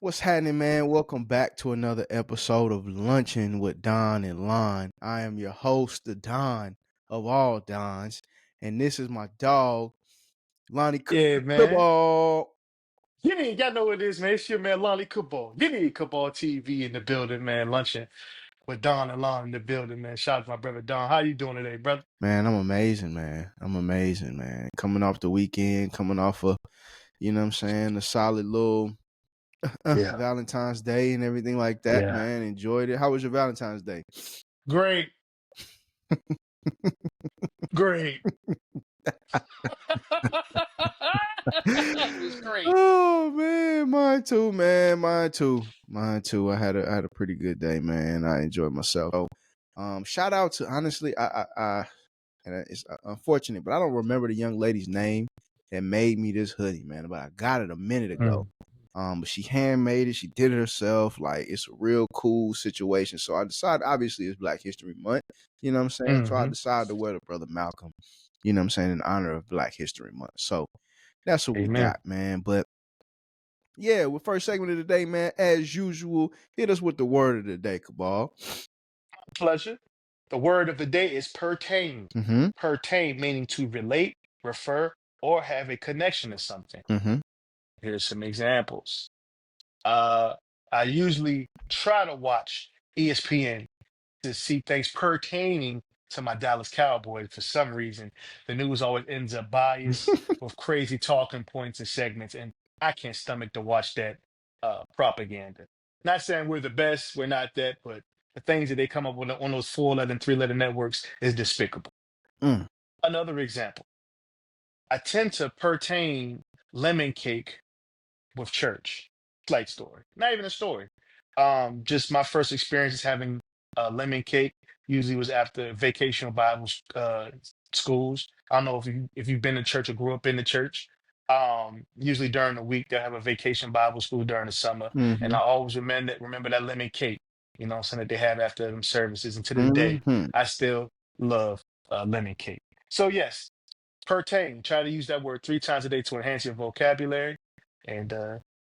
What's happening, man? Welcome back to another episode of Lunchin with Don and Lon. I am your host, the Don of all Dons, and this is my dog, Lonnie Yeah, man. Football. Y'all know what it is, man. It's your man, Lonnie Cabal. Cabal TV in the building, man. Lunching with Don and Lon in the building, man. Shout out to my brother Don. How you doing today, brother? Man, I'm amazing, man. I'm amazing, man. Coming off the weekend, coming off a, a solid little Yeah, Valentine's Day and everything like that, yeah. man. Enjoyed it. How was your Valentine's Day? Great, great. It was great. Oh man, mine too, man. Mine too. Mine too. I had a pretty good day, man. I enjoyed myself. So, shout out to honestly, and it's unfortunate, but I don't remember the young lady's name that made me this hoodie, man. But I got it a minute ago. Mm, But she handmade it. She did it herself. Like it's a real cool situation. So I decided, obviously, it's Black History Month. You know what I'm saying? So I hmm decided to wear the Brother Malcolm. You know what I'm saying, in honor of Black History Month. So that's what we Amen. got, man. But yeah, with first segment of the day, man, as usual, hit us with the word of the day, Cabal. Pleasure. The word of the day is pertain. Mm-hmm. Pertain meaning to relate, refer, or have a connection to something. Mm-hmm. Here's some examples. Uh, I usually try to watch ESPN to see things pertaining to my Dallas Cowboys. For some reason, the news always ends up biased with crazy talking points and segments, and I can't stomach to watch that propaganda. Not saying we're the best, we're not that, but the things that they come up with on those 4-letter and 3-letter networks is despicable. Mm. Another example, I tend to pertain lemon cake with church. Slight story. Not even a story. Just my first experience having lemon cake usually was after vacational Bible schools. I don't know if you've been to church or grew up in the church. Usually during the week they'll have a vacation Bible school during the summer, and Mm-hmm. I always remember that lemon cake. Something that they have after them services. And to this day, Mm-hmm. I still love lemon cake. So yes, pertain. Try to use that word 3 times a day to enhance your vocabulary. And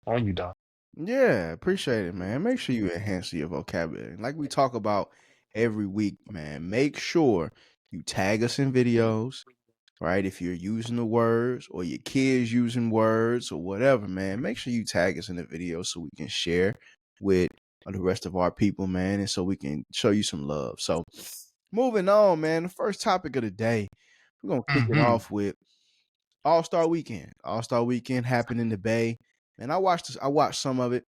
on you, Doc. Yeah, appreciate it, man. Make sure you enhance your vocabulary. Like we talk about every week, man. Make sure you tag us in videos, right? If you're using the words or your kids using words or whatever, man, make sure you tag us in the video so we can share with the rest of our people, man, and so we can show you some love. So, moving on, man. The first topic of the day, we're gonna kick it Hmm. off with All-Star Weekend. All-Star Weekend happened in the Bay, and I watched this. I watched some of it.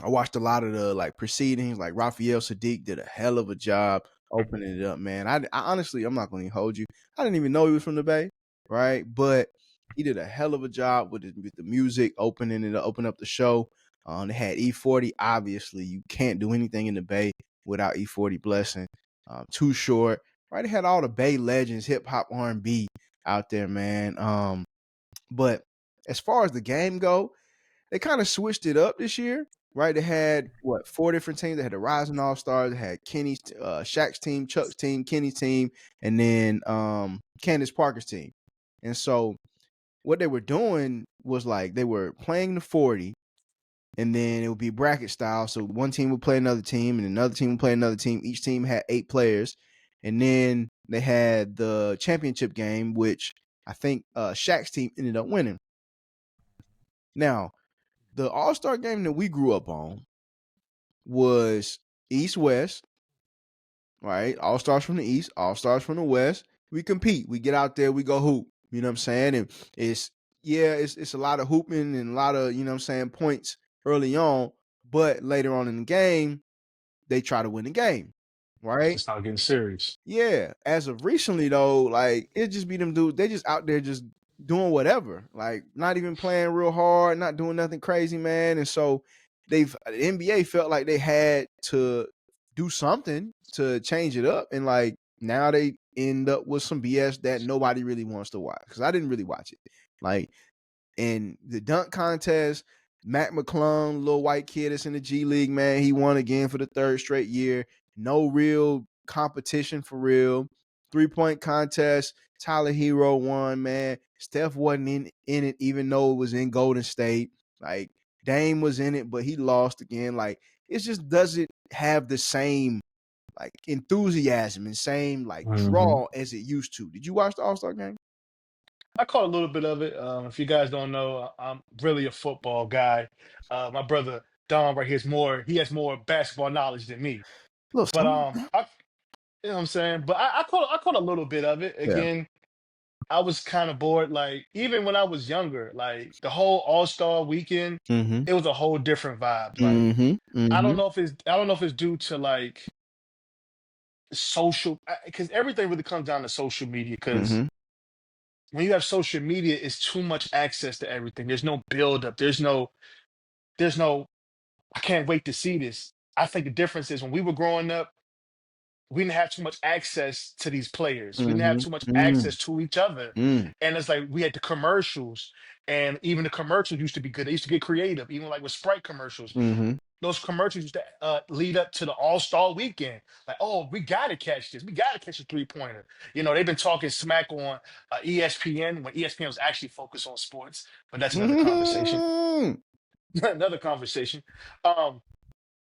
I watched a lot of the proceedings. Like Raphael Sadiq did a hell of a job opening it up, man. I honestly, I'm not going to hold you. I didn't even know he was from the Bay, right? But he did a hell of a job with the music, opening it, open up the show. They had E40. Obviously, you can't do anything in the Bay without E40 blessing. Too Short, right? They had all the Bay legends, hip hop, R&B out there, man. But as far as the game go, they kind of switched it up this year, right? They had 4 different teams. They had the Rising All Stars. They had Kenny's, Shaq's team, Chuck's team, Kenny's team, and then Candace Parker's team. And so what they were doing was like they were playing the 40, and then it would be bracket style. So one team would play another team, and another team would play another team. Each team had 8 players, and then they had the championship game, which I think Shaq's team ended up winning. Now, the All-Star game that we grew up on was East-West, right? All-Stars from the East, All-Stars from the West. We compete. We get out there, we go hoop. You know what I'm saying? And it's a lot of hooping and a lot of, points early on, but later on in the game, they try to win the game, right? It's not getting serious. Yeah. As of recently though, like it just be them dudes, they just out there just doing whatever. Like not even playing real hard, not doing nothing crazy, man. And so the NBA felt like they had to do something to change it up. And like now they end up with some BS that nobody really wants to watch. Cause I didn't really watch it. Like in the dunk contest, Matt McClung, little white kid that's in the G League, man, he won again for the 3rd straight year. No real competition for real. 3-point contest, Tyler Hero won, man. Steph wasn't in it, even though it was in Golden State. Like Dame was in it, but he lost again. Like, it just doesn't have the same like enthusiasm and same like Mhm. draw as it used to. Did you watch the All-Star game? I caught a little bit of it. If you guys don't know, I'm really a football guy. My brother Don right here is more. He has more basketball knowledge than me. A little But something. you know what I'm saying. But I caught a little bit of it. Yeah. Again, I was kind of bored. Like even when I was younger, like the whole All Star weekend, Mm-hmm. it was a whole different vibe. Like Mm-hmm. Mm-hmm. I don't know if it's due to like social, because everything really comes down to social media. Because Mm-hmm. when you have social media, it's too much access to everything. There's no build up. There's no. I can't wait to see this. I think the difference is when we were growing up, we didn't have too much access to these players. We didn't have Mm-hmm. too much Mm-hmm. access to each other. Mm-hmm. And it's like we had the commercials, and even the commercials used to be good. They used to get creative, even like with Sprite commercials. Mm-hmm. Those commercials used to lead up to the All Star weekend. Like, oh, we got to catch this. We got to catch a 3-pointer. You know, they've been talking smack on ESPN when ESPN was actually focused on sports, but that's another conversation. Mm-hmm. Another conversation. Um,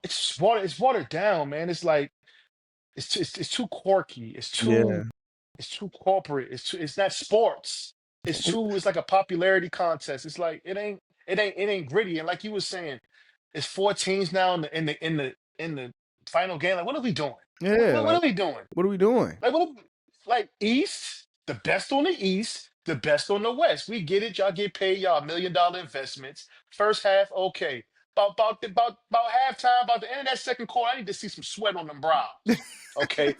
it's watered down, man. It's like it's too quirky. Yeah. It's too corporate. It's not sports. It's like a popularity contest. It's like it ain't gritty. And like you were saying, it's four teams now in the final game. Like what are we doing? Yeah. What Like, are we doing? what are we doing? Like like East, the best on the East, the best on the West. We get it. Y'all get paid. Y'all $1 million investments. First half, okay. About halftime, about the end of that second quarter, I need to see some sweat on them brows. Okay.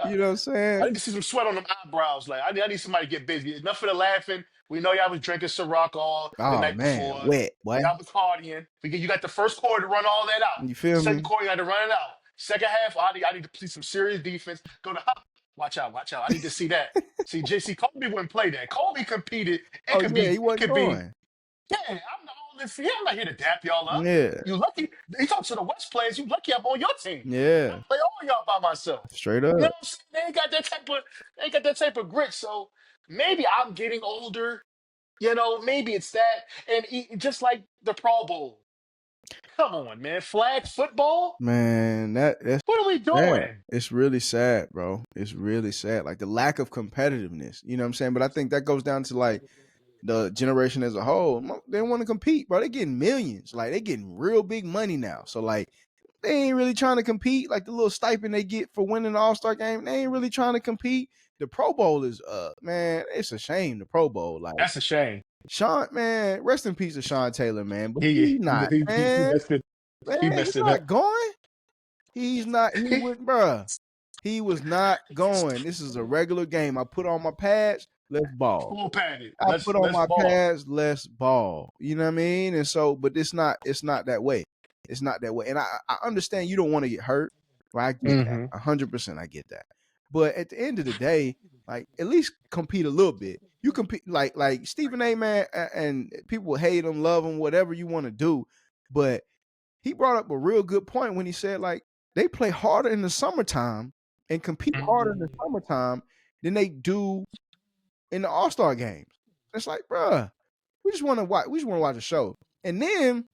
You know what I'm I saying? need to see some sweat on them eyebrows. Like I need somebody to get busy. Enough of the laughing. We know y'all was drinking Ciroc all the Oh night man, before. wet, boy. Y'all was partying. You got the first quarter to run all that out. You feel Second me? quarter, you got to run it out. Second half, I need to play some serious defense. Go to watch out, watch out. I need to see that. See, JC Kobe wouldn't play that. Kobe competed. Oh yeah, he It wasn't could be. going. Yeah, I'm the only. Yeah, I'm not here to dap y'all up. Yeah. You lucky. He talks to the West players. You lucky I'm on your team. I Yeah. play all y'all by myself. Straight You know up. what I'm saying? They ain't got that type of grit. So maybe I'm getting older. You know, maybe it's that. And just like the Pro Bowl. Come on, man. Flag football? Man, that's What are we sad. doing? It's really sad, bro. It's really sad. Like the lack of competitiveness. You know what I'm saying? But I think that goes down to like the generation as a whole. They want to compete, bro. They getting millions. Like they getting real big money now. So like they ain't really trying to compete. Like the little stipend they get for winning the All-Star game, they ain't really trying to compete. The Pro Bowl is man, it's a shame the Pro Bowl. Like That's a shame. Sean, man, rest in peace to Sean Taylor, man. But He he not, he man. messed it. He Man, he's messed it up. not going. He's not. He would, bruh. He was not going. This is a regular game. I put on my pads. Let's ball. Full padded. I put on Let's my ball. pads. Let's ball. You know what I mean? And so, but it's not. It's not that way. It's not that way. And I understand you don't want to get hurt. Right? I get that. Mm-hmm. 100%. I get that. But at the end of the day, like at least compete a little bit. You compete like Stephen A. Man, and people hate him, love him, whatever you want to do. But he brought up a real good point when he said like they play harder in the summertime and compete harder in the summertime than they do in the All-Star games. It's like, bruh, we just want to watch. We just want to watch a show, and then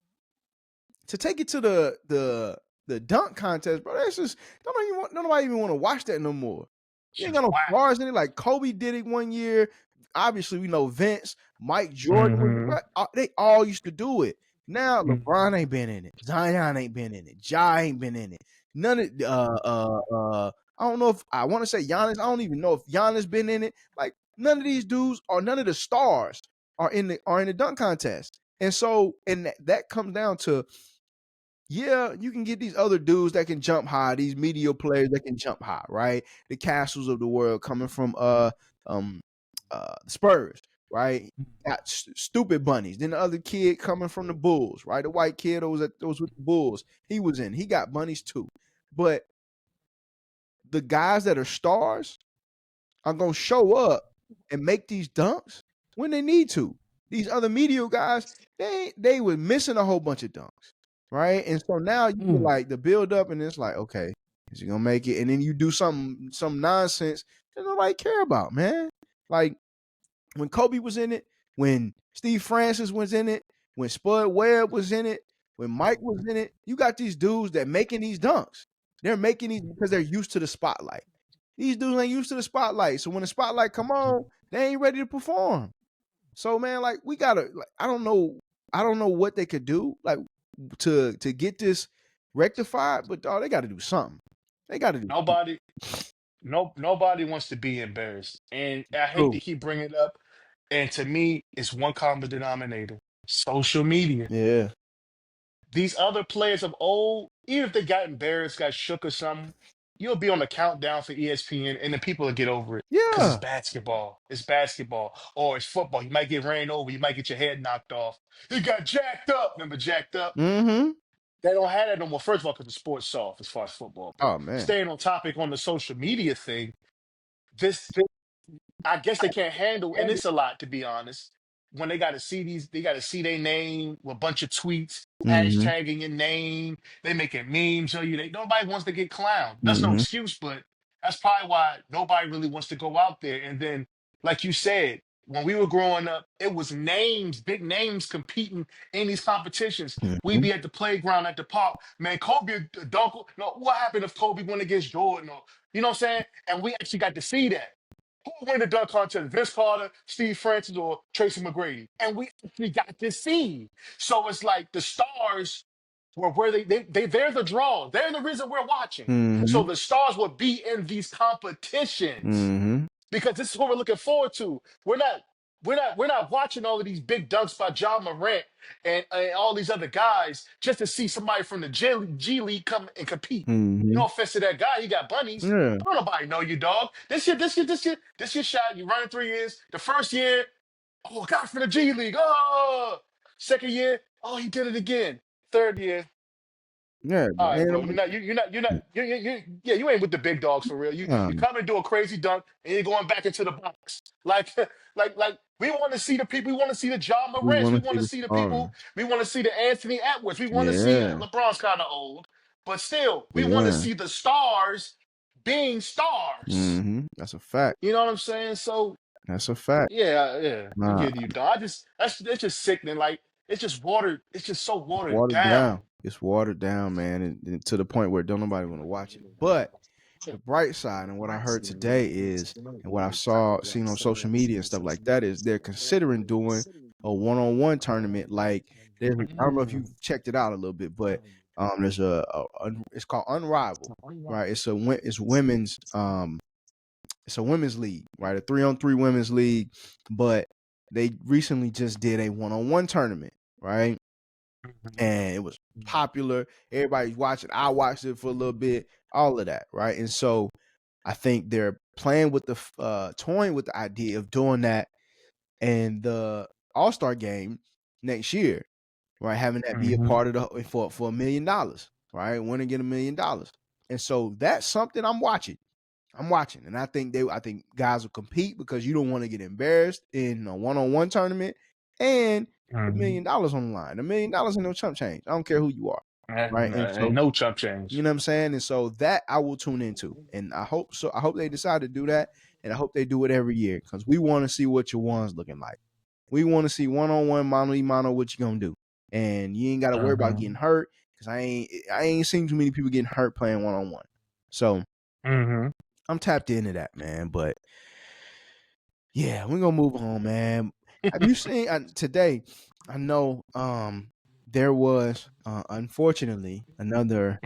to take it to the dunk contest, bro. That's just don't nobody even want to watch that no more. You ain't Shit's got no whack. stars in it. Like Kobe did it one year. Obviously, we know Vince, Mike Jordan. Mm-hmm. They all used to do it. Now LeBron ain't been in it. Zion ain't been in it. Ja ain't been in it. None of I don't know if I want to say Giannis. I don't even know if Giannis been in it. Like none of these dudes or none of the stars are in the dunk contest. And so and that comes down to yeah, you can get these other dudes that can jump high, these media players that can jump high, right? The Castles of the world coming from um Spurs, right? Got stupid bunnies. Then the other kid coming from the Bulls, right? The white kid that was with the Bulls. He was in. He got bunnies too. But the guys that are stars are gonna show up and make these dunks when they need to. These other media guys, they were missing a whole bunch of dunks, right? And so now you get like the build up, and it's like, okay, is he gonna make it? And then you do some nonsense that nobody care about, man. Like when Kobe was in it, when Steve Francis was in it, when Spud Webb was in it, when Mike was in it, you got these dudes that making these dunks. They're making these because they're used to the spotlight. These dudes ain't used to the spotlight. So when the spotlight come on, they ain't ready to perform. So man, like we gotta, like, I don't know what they could do, like to get this rectified, but dog, they got to do something. They got to do something. Nobody wants to be embarrassed, and I hate True. to keep bringing it up. And to me, it's one common denominator: social media. Yeah. These other players of old, even if they got embarrassed, got shook or something, you'll be on the countdown for ESPN, and then people will get over it because it's Yeah. basketball. It's basketball, or it's football. You might get ran over. You might get your head knocked off. You got jacked up. Remember jacked up? Mm-hmm. They don't have that no more. First of all, because the sport's soft as far as football. But Oh man. staying on topic on the social media thing, this I guess they can't handle, and it's a lot to be honest. When they got to see these, they got to see their name with a bunch of tweets, Mm-hmm. hashtagging your name. They making memes of you. Nobody wants to get clowned. That's no Mm-hmm. excuse, but that's probably why nobody really wants to go out there. And then, like you said, when we were growing up, it was names, big names competing in these competitions. We'd Mm-hmm. be at the playground at the park. Man, Kobe, dunk. No, what happened if Kobe went against Jordan? Or, you know what I'm saying? And we actually got to see that. Who won the dunk contest? Vince Carter, Steve Francis, or Tracy McGrady? And we actually got to see. So it's like the stars were where they're the draw. They're the reason we're watching. Mm-hmm. So the stars will be in these competitions Mm-hmm. because this is what we're looking forward to. We're not watching all of these big dunks by John Morant and all these other guys just to see somebody from the G League come and compete. Mm-hmm. No offense to that guy, he got bunnies. Yeah. Don't nobody know you, dog. This your shot. You running 3 years. The first year, oh, a guy from the G League. Oh, second year, oh, he did it again. Third year, Yeah, all right, man. bro. You ain't with the big dogs for real. You come and do a crazy dunk, and you're going back into the box. Like, like we want to see the people. We want to see the John We Morants. want We to see want to the see the stars. people. We want to see the Anthony Edwards. We want to see Yeah. LeBron's kind of old, but still, we want to Yeah. see the stars being stars. Mm-hmm. That's a fact. You know what I'm saying? So That's a fact. yeah, I'm Nah, getting you, dog. It's just sickening. Like it's just watered. It's just so watered watered down. down. It's watered down, man, and to the point where don't nobody want to watch it. But the bright side and what I heard today is, and what I seen on social media and stuff like that is they're considering doing a one-on-one tournament. Like I don't know if you've checked it out a little bit, but there's it's called Unrivaled, right? It's a women's league, right? A 3-on-3 women's league, but they recently just did a one-on-one tournament, right? And it was popular. Everybody's watching. I watched it for a little bit, all of that, right? And so I think they're playing with toying with the idea of doing that in the All-Star game next year, right? Having that be a Mhm. part of the for $1 million, right? Winning get $1 million. And so that's something I'm watching. And I think guys will compete because you don't want to get embarrassed in a one-on-one tournament and $1 Mhm. million on the line. $1 million ain't no chump change. I don't care who you are, right? And Ain't so no chump you change. know what I'm saying. And so that I will tune into, and I hope so. I hope they decide to do that, and I hope they do it every year because we want to see what your one's looking like. We want to see one-on-one, mano what you gonna do, and you ain't got to worry about getting Mhm. hurt because I ain't seen too many people getting hurt playing one-on-one. So Mhm. I'm tapped into that, man. But yeah, we're gonna move on, man. Have you seen today? I know there was unfortunately Mhm.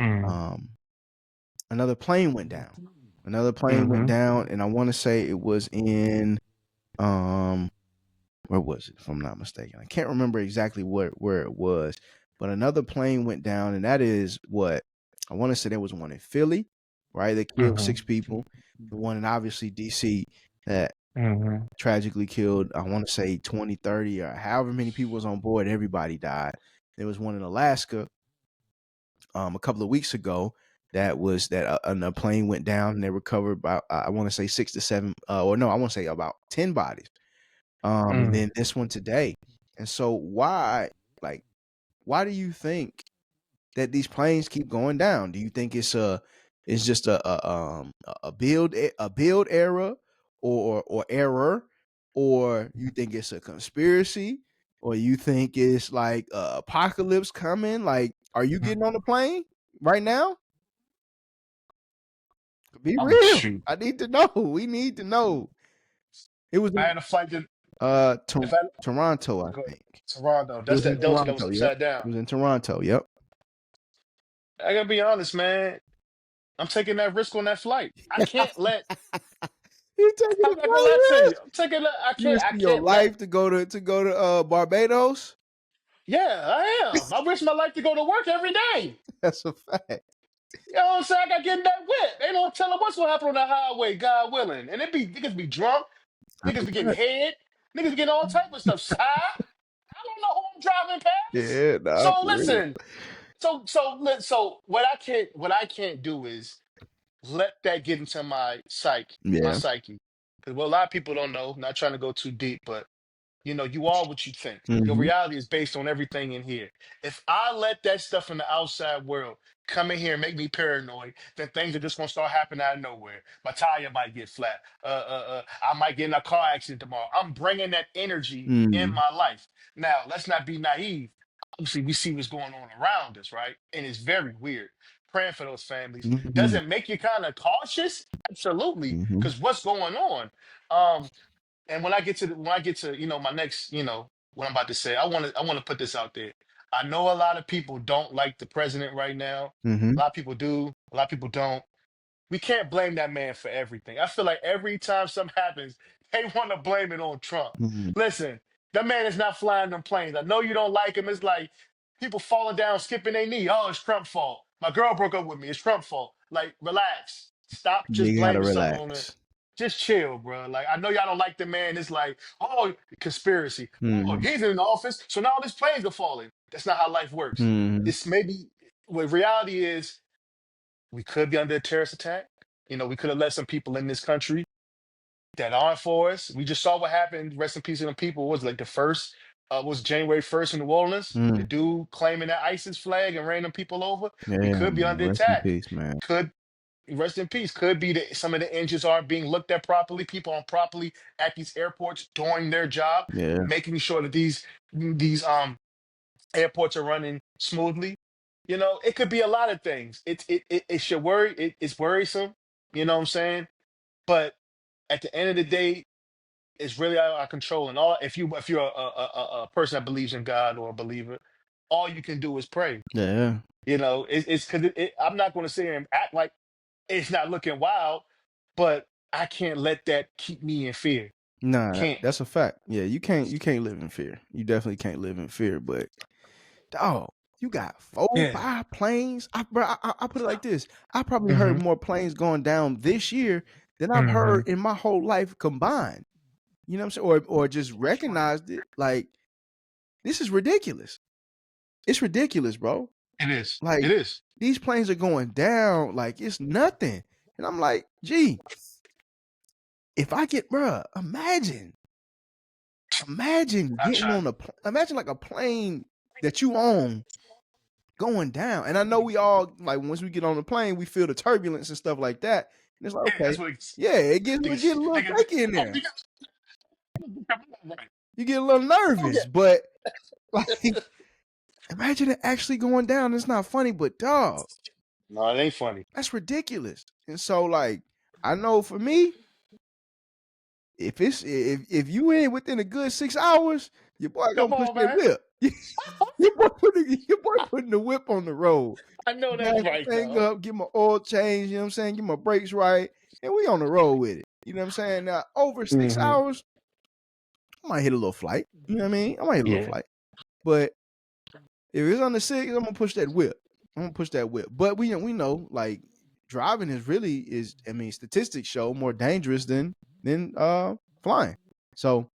another plane went down. Another plane went Mhm. down, and I want to say it was in um where was it? If I'm not mistaken, I can't remember exactly where it was, but another plane went down, and that is what I want to say. There was one in Philly, right? They killed Mhm. 6 people. The one in obviously DC that Mhm. tragically killed, I want to say 20, 30, or however many people was on board. Everybody died. There was one in Alaska a couple of weeks ago that was that a plane went down and they recovered about I want to say 6 to 7 or no, I want to say about 10 bodies. And Mhm. then this one today. And so like why do you think that these planes keep going down? Do you think it's just a build error or error, or you think it's a conspiracy? or you think it's like apocalypse coming? Like, are you getting on the plane right now? Be I'm real. shoot. I need to know. We need to know. It was I in had a flight to if I Toronto, I go think. Toronto. It That's was in that was Toronto. Yep. upside down. It was in Toronto. Yep. I gotta be honest, man. I'm taking that risk on that flight. I can't let. You taking I'm a not gonna lie to flight you. risk? I'm taking that. You I risking your can't let. life to go to Barbados? Yeah, I am. I risk my life to go to work every day. That's a fact. You know what I'm saying? I got getting that whip. They don't tell them what's gonna happen on the highway, God willing. And it be niggas be drunk, That's niggas a be getting fact. head, niggas be getting all type of stuff. I don't know who I'm driving past. Yeah, nah, So for real. listen, so what I can't do is let that get into my Yeah. psyche. Because what a lot of people don't know, not trying to go too deep, but you are what you think. Your Mm-hmm. reality is based on everything in here. If I let that stuff in the outside world come in here and make me paranoid, then things are just gonna start happening out of nowhere. My tire might get flat. I might get in a car accident tomorrow. I'm bringing that energy in Mm-hmm. my life. Now, let's not be naive. Obviously, we see what's going on around us, right? And it's very weird. Praying for those families. Does Mm-hmm. it make you kind of cautious? Absolutely, Mm-hmm. because what's going on? Um, and when I get to my next what I'm about to say, I want to put this out there. I know a lot of people don't like the president right now. Mm-hmm. A lot of people do. A lot of people don't. We can't blame that man for everything. I feel like every time something happens, they want to blame it on Trump. Mm-hmm. Listen, that man is not flying them planes. I know you don't like him. It's like people falling down, skipping their knee. Oh, it's Trump's fault. My girl broke up with me. It's Trump's fault. Like, relax. Stop just You gotta blaming stuff on it. relax. Just chill, bro. Like, I know y'all don't like the man. It's like, oh, conspiracy. Oh, Mm-hmm. he's in the office, so now all these planes are falling. That's not how life works. Mm-hmm. It's maybe what reality is we could be under a terrorist attack. We could have let some people in this country that aren't for us. We just saw what happened. Rest in peace to them people. What was it, like the first was January 1st in New Orleans. The Mm. dude claiming that ISIS flag and ran them people over. We Yeah, could be man. under Rest in attack. peace, man. Could rest in peace. Could be that some of the engines aren't being looked at properly. People aren't properly at these airports doing their job, Yeah. making sure that these airports are running smoothly. It could be a lot of things. It should worry. It's worrisome. You know what I'm saying? But at the end of the day, it's really out of our control. And all if you're a person that believes in God or a believer, all you can do is pray. Yeah. It's because I'm not going to sit here and act like it's not looking wild, but I can't let that keep me in fear. Nah, Can't. that's a fact. Yeah, you can't live in fear. You definitely can't live in fear. But dog, you got four, Yeah. 5 planes. I put it like this: I probably heard Hmm. more planes going down this year than I've Hmm. heard in my whole life combined. You know what I'm saying? Or just recognized it. Like, this is ridiculous. It's ridiculous, bro. It is. Like, It is. these planes are going down like it's nothing. And I'm like, gee, if I get, bruh, imagine I getting try. on imagine like a plane that you own going down. And I know we all, like, once we get on the plane, we feel the turbulence and stuff like that. And it's like, Yeah, okay, that's what it's, yeah, it get a little niggas, shaky in oh, there. right. You get a little Okay. nervous, but like, imagine it actually going down. It's not funny, but dog, No, it ain't funny. that's ridiculous. And so, like, I know for me, if you in within a good 6 hours, your boy Come gonna push on, that man. whip. Your boy putting the whip on the road. I know that's Gas the right, thing though. up, get my oil change, you know what I'm saying? Get my brakes right, and we on the road with it. You know what I'm saying? Now, over six Hmm. hours, I might hit a little flight. You know what I mean? I might hit a little Yeah. flight. But if it's under 6, I'm gonna push that whip. But we know, like, driving I mean, statistics show more dangerous than flying. So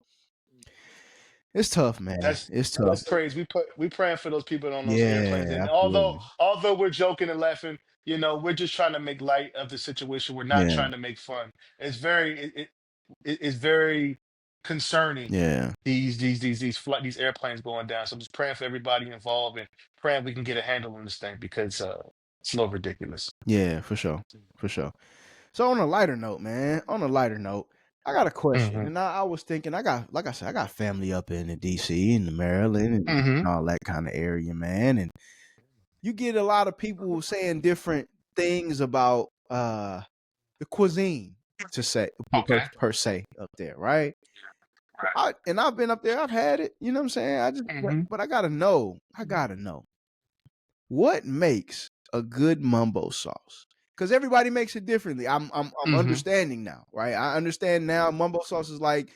it's tough, man. That's It's tough. that's crazy. We praying for those people on those airplanes, Yeah, and although absolutely. although we're joking and laughing, we're just trying to make light of the situation. We're not Yeah, trying to make fun. It's very concerning. yeah, These airplanes going down. So I'm just praying for everybody involved and praying we can get a handle on this thing because it's a little ridiculous. yeah, for sure, for sure. So on a lighter note, man. On a lighter note, I got a question, Mm-hmm. and I was thinking, like I said, I got family up in the DC and the Maryland Mm-hmm. and all that kind of area, man. And you get a lot of people saying different things about the cuisine to say Okay. per se up there, right? I've been up there, I've had it, you know what I'm saying? Mm-hmm. But I gotta know what makes a good mumbo sauce. Because everybody makes it differently. I'm Mm-hmm. understanding now, right? I understand now mumbo sauce is like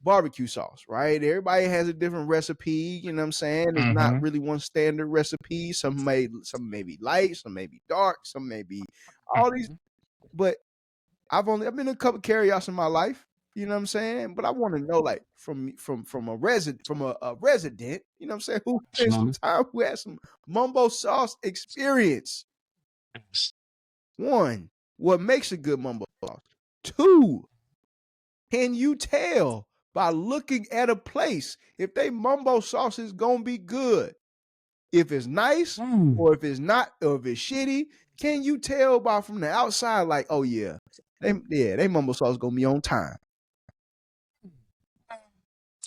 barbecue sauce, right? Everybody has a different recipe, you know what I'm saying? It's not Mm-hmm. really one standard recipe. Some may be light, some may be dark, some may be all these, but I've been in a couple carryouts in my life. You know what I'm saying? But I want to know, like, from a resident, you know what I'm saying, who spent some Absolutely. time, who has some mumbo sauce experience. Yes. One, what makes a good mumbo sauce? Two, can you tell by looking at a place if they mumbo sauce is gonna be good? If it's nice Mm. or if it's not, or if it's shitty, can you tell by from the outside, like, oh yeah, they mumbo sauce gonna be on time?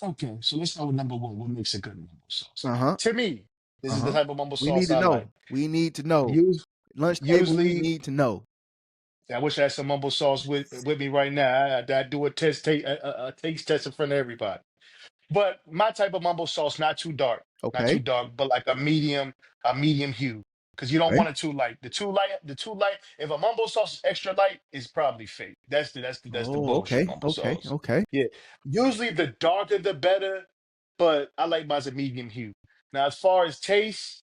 Okay, so let's start with number one. What makes a good mumbo sauce? Uh-huh. To me, this is the Uh-huh. type of mumbo We need sauce to I know. like. We need to know. Us- Lunch table, we Usually, need to know. I wish I had some mumbo sauce with me right now. I do a taste test in front of everybody. But my type of mumbo sauce, not too Okay. dark, but like a medium hue. Because you don't Okay. want it too light. The too light. If a mumbo sauce is extra light, it's probably fake. That's the Oh, bullshit okay. mumbo Okay. sauce. Okay. Yeah. Usually the darker the better, but I like mine as a medium hue. Now, as far as taste,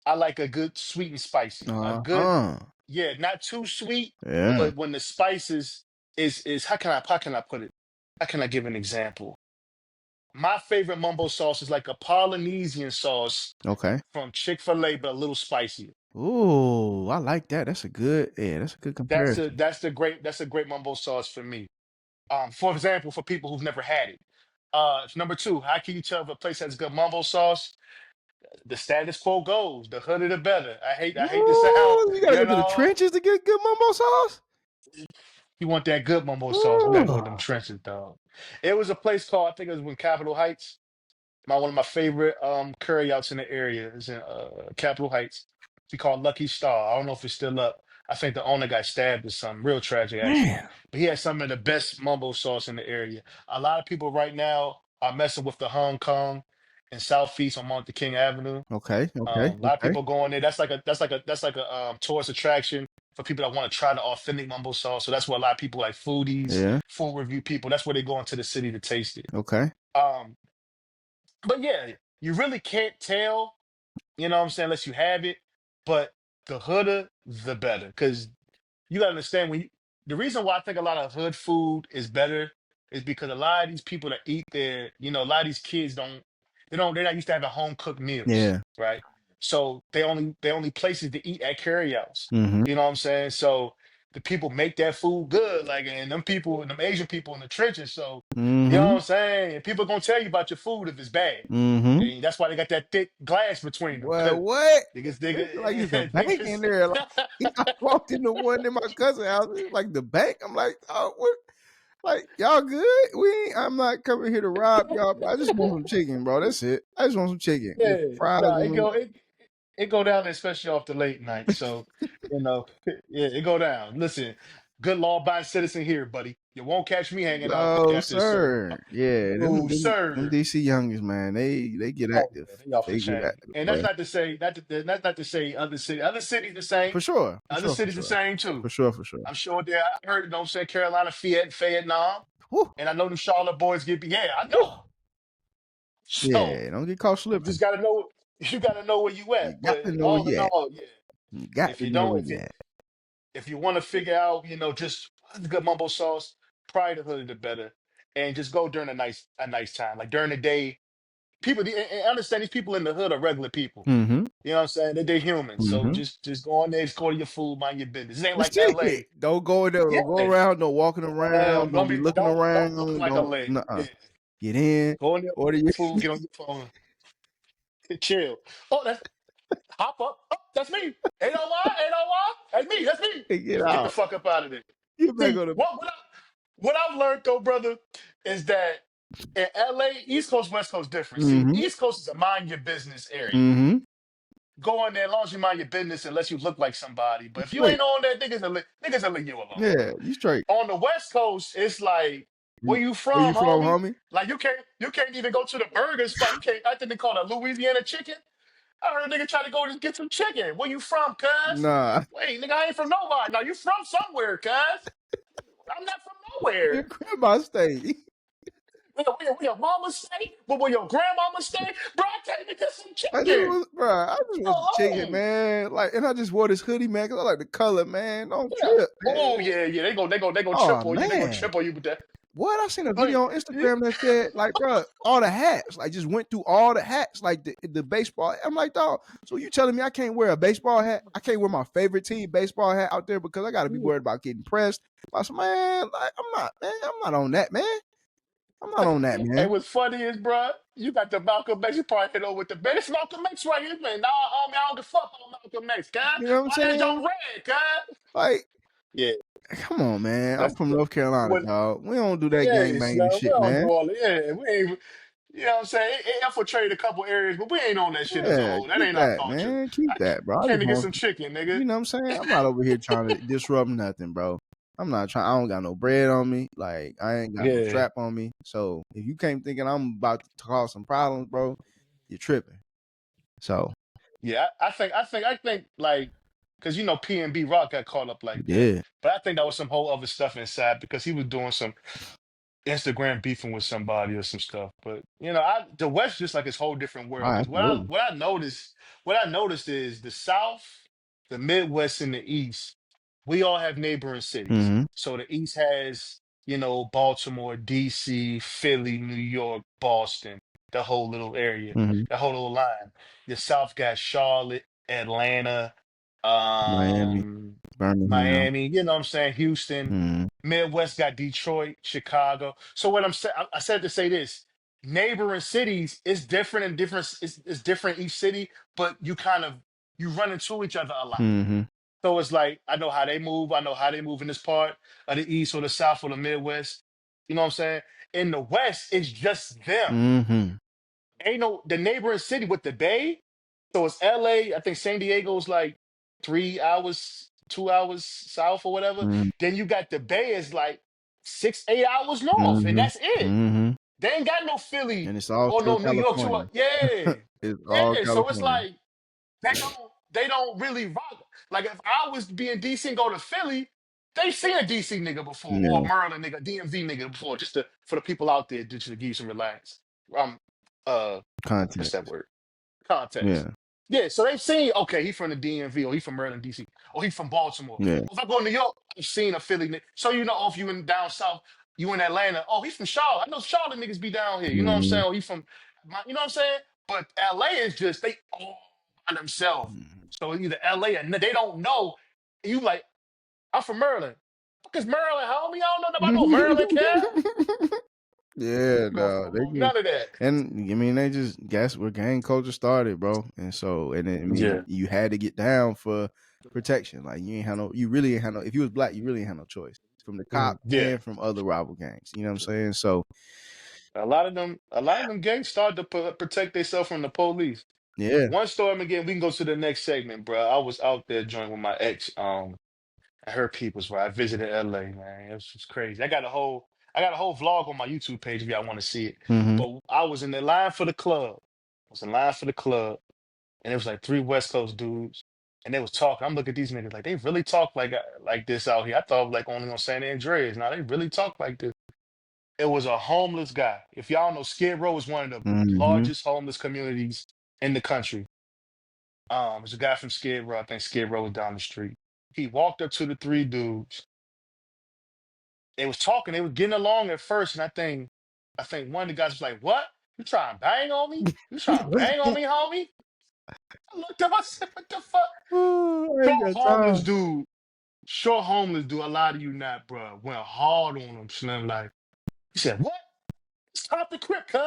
I like a good sweet and spicy. A good, Uh-huh. yeah, not too sweet, Yeah. but when the spices is how can I put it? How can I give an example? My favorite mumbo sauce is like a Polynesian sauce Okay. from Chick-fil-A, but a little spicier. Ooh, I like that. That's a good comparison. That's a great mumbo sauce for me. For example, for people who've never had it. Number two, how can you tell if a place has good mumbo sauce? The status quo goes, the hoodie the better. I hate to sound, Ooh, you gotta you go to the know, trenches to get good mumbo sauce? you want that good mumbo sauce, you gotta go to them Ooh. trenches, dog. It was a place called, I think it was in Capitol Heights. One of my favorite curry outs in the area is in Capitol Heights. We called Lucky Star. I don't know if it's still up. I think the owner got stabbed or something. Real tragic, actually. Man. But he had some of the best mumbo sauce in the area. A lot of people right now are messing with the Hong Kong and Southeast on Martin Luther King Avenue. Okay. Okay. A lot of Okay. people going there. That's like a tourist attraction for people that want to try the authentic mumbo sauce. So that's where a lot of people like foodies, Yeah. food review people. That's where they go into the city to taste it. Okay. Um, but yeah, you really can't tell, you know what I'm saying, unless you have it. But the hooder, the better. Because you gotta understand the reason why I think a lot of hood food is better is because a lot of these people that eat there, a lot of these kids they're not used to having home cooked meals, Yeah. right? So they only places to eat at carryouts. Mm-hmm. You know what I'm saying? So the people make that food good, like and them Asian people in the trenches. So you know what Mm-hmm. I'm saying? And people gonna tell you about your food if it's bad. Mm-hmm. And that's why they got that thick glass between them. Well, Cause what? It's like it's a niggas, bank in niggas there. Like, I walked into one in my cousin's house. It's like the bank. I'm like, oh, what? Like, y'all good? I'm not coming here to rob y'all, but I just want some chicken, bro. That's it. I just want some chicken with yeah, fries nah, on them. it go down, especially off the late night. So, yeah, it go down. Listen, good law-abiding citizen here, buddy. You won't catch me hanging out No, after it's over. sir. Yeah, No, them sir. DC youngins, man. They get Oh active. yeah, they off the They get chain. active, And boy. that's not to say other cities the same. For sure. For Other sure. For cities the sure. same too. For sure. For sure. I'm sure there. I heard, you know what I'm saying, Carolina, Vietnam, Whew, and I know the Charlotte boys get. Yeah, I whew. know. So Yeah, don't get caught you just slipping. gotta know. You gotta know where you You at. got to But know where all in you at. all, yeah. You got If to you know don't, where you at. if you want to figure out, just what's good mumbo sauce, probably the hood the better, and just go during a nice time, like during the day. People, and understand these people in the hood are regular people. Mm-hmm. You know what I'm saying? They're human. So Mm-hmm. just go on there, just go to your food, mind your business. This ain't That's like it. L.A. Don't go in there. Yeah, Don't go around. Don't walking around. Don't be looking don't around. look like a Don't. leg. Nuh-uh. Yeah, Get in. go in there, Order order your. your food, get on your phone, chill. Oh, that's hop up. Oh, that's me. Ain't no lie, ain't no lie. That's me. That's me. And get Get the out. fuck up out of there. Get back See on the. what up? What I've learned though, brother, is that in LA, East Coast, West Coast different. See, Mm-hmm. East Coast is a mind your business area. Mm-hmm. Go in there as long as you mind your business unless you look like somebody. But if you Straight. ain't on that, niggas will leave you alone, bro. Yeah, you straight. On the West Coast, it's like, where you Where you from, from, homie? homie? Like you can't even go to the burger spot. You can't. I think they call it Louisiana chicken. I heard a nigga try to go just get some chicken. Where you from, cuz? Nah. Wait, nigga, I ain't from nobody. Now you from somewhere, cuz. I'm not from Where nowhere. grandma stay? Where your mama stay? Where your grandmama stay? Bro, I can't even get some I just chicken. was, bro. I just want the chicken, Oh, man. Like, and I just wore this hoodie, man, because I like the color, man. Don't yeah. trip, man. Oh, yeah, yeah. They go Oh trip on you. They go man. trip on you with that. What? I seen a Like, video on Instagram that said, like, bro, all the hats, like, just went through all the hats, like the baseball. I'm like, dog. So you telling me I can't wear a baseball hat? I can't wear my favorite team baseball hat out there because I got to be worried about getting pressed? I said, man, like, I'm not, man. I'm not on that, man. I'm not on that, and man. what's funny is, bro, you got the Malcolm X. You probably hit over with the best. It's Malcolm X right here, man. Nah, homie, I don't give a fuck about Malcolm X, guy. You know what I'm Why that saying? y'all red, guy? Like, Yeah, come on, man. I'm that's from North Carolina, what. dog. We don't do that Yeah, gang banging Snow. We shit, don't do man. all that. Yeah, we ain't. You know what I'm saying? It infiltrated a couple areas, but we ain't on that shit as a Yeah, whole. That keep ain't our that, culture. man. Keep that, bro. I I came just to get want, some chicken, nigga. you know what I'm saying? I'm not over here trying to disrupt nothing, bro. I'm not trying. I don't got no bread on me. Like, I ain't got no Yeah. strap on me. So if you came thinking I'm about to cause some problems, bro, you're tripping. So Yeah, I think like because P&B Rock got caught up like that. yeah, But I think that was some whole other stuff inside because he was doing some Instagram beefing with somebody or some stuff. But the West just like this whole different world. Because what I absolutely. what I noticed is the South, the Midwest, and the East, we all have neighboring cities. Mm-hmm. So the East has, Baltimore, DC, Philly, New York, Boston, the whole little area, Mm-hmm. the whole little line. The South got Charlotte, Atlanta, Miami, um, Birmingham. Miami, you know what I'm saying, Houston. Mm-hmm. Midwest got Detroit, Chicago. So what I'm saying, I said to say this: neighboring cities is different and different. It's different each city, but you run into each other a lot. Mm-hmm. So it's like I know how they move. I know how they move in this part of the East or the South or the Midwest. You know what I'm saying? In the West, it's just them. Mm-hmm. Ain't no the neighboring city with the Bay. So it's LA. I think San Diego's like 3 hours, 2 hours south or whatever. Mm-hmm. Then you got the Bay is like 6, 8 hours north, and Mm-hmm. that's it. Mm-hmm. They ain't got no Philly And it's all or still no New York to California. yeah. It's all Yeah. So it's California. like they don't really rock. Like if I was to be in DC and go to Philly, they seen a DC nigga before or a Yeah. Maryland nigga, DMV nigga before, just for the people out there, just to give you some relax. Uh what's that Context. word? Context. Yeah. Yeah, so they've seen, okay, he from the DMV or he from Maryland, DC, or he from Baltimore. Yeah. If I go to New York, I've seen a Philly nigga. So if you in down south, you in Atlanta, oh, he from Charlotte. I know Charlotte niggas be down here. You know what I'm Mm-hmm. saying? Or he from, you know what I'm saying? But LA is just, they all by themselves. So either LA or they don't know. You like, I'm from Maryland. Fuck is Maryland, homie? I don't know about no Maryland, cat. Yeah, No, no, they just none of that. and I mean they just guess where gang culture started, bro. And so I mean Yeah. you had to get down for protection. Like you really ain't had no. If you was black, you really ain't had no choice from the cops Yeah. and from other rival gangs. You know what I'm saying? So A lot of them gangs started to protect themselves from the police. yeah. One story again, we can go to the next segment, bro. I was out there joining with my ex, at her people's where I visited LA, man. It was just crazy. I got a whole vlog on my YouTube page if y'all want to see it. Mm-hmm. But I was in the line for the club. I was in line for the club, and it was like three West Coast dudes, and they was talking. I'm looking at these niggas like they really talk like this out here. I thought like only on San Andreas. Now they really talk like this. It was a homeless guy. If y'all know, Skid Row is one of the Mm-hmm. largest homeless communities in the country. There's a guy from Skid Row. I think Skid Row was down the street. He walked up to the three dudes. They was talking. They was getting along at first, and I think one of the guys was like, "What? You trying to bang on me? You trying to bang on me, homie?" I looked up. I said, "What the fuck?" Oh, I ain't Short got homeless time. dude. Short homeless dude. I lie to you not, bro. Went hard on him. Slim like he said, "What? Stop the crip, cuz.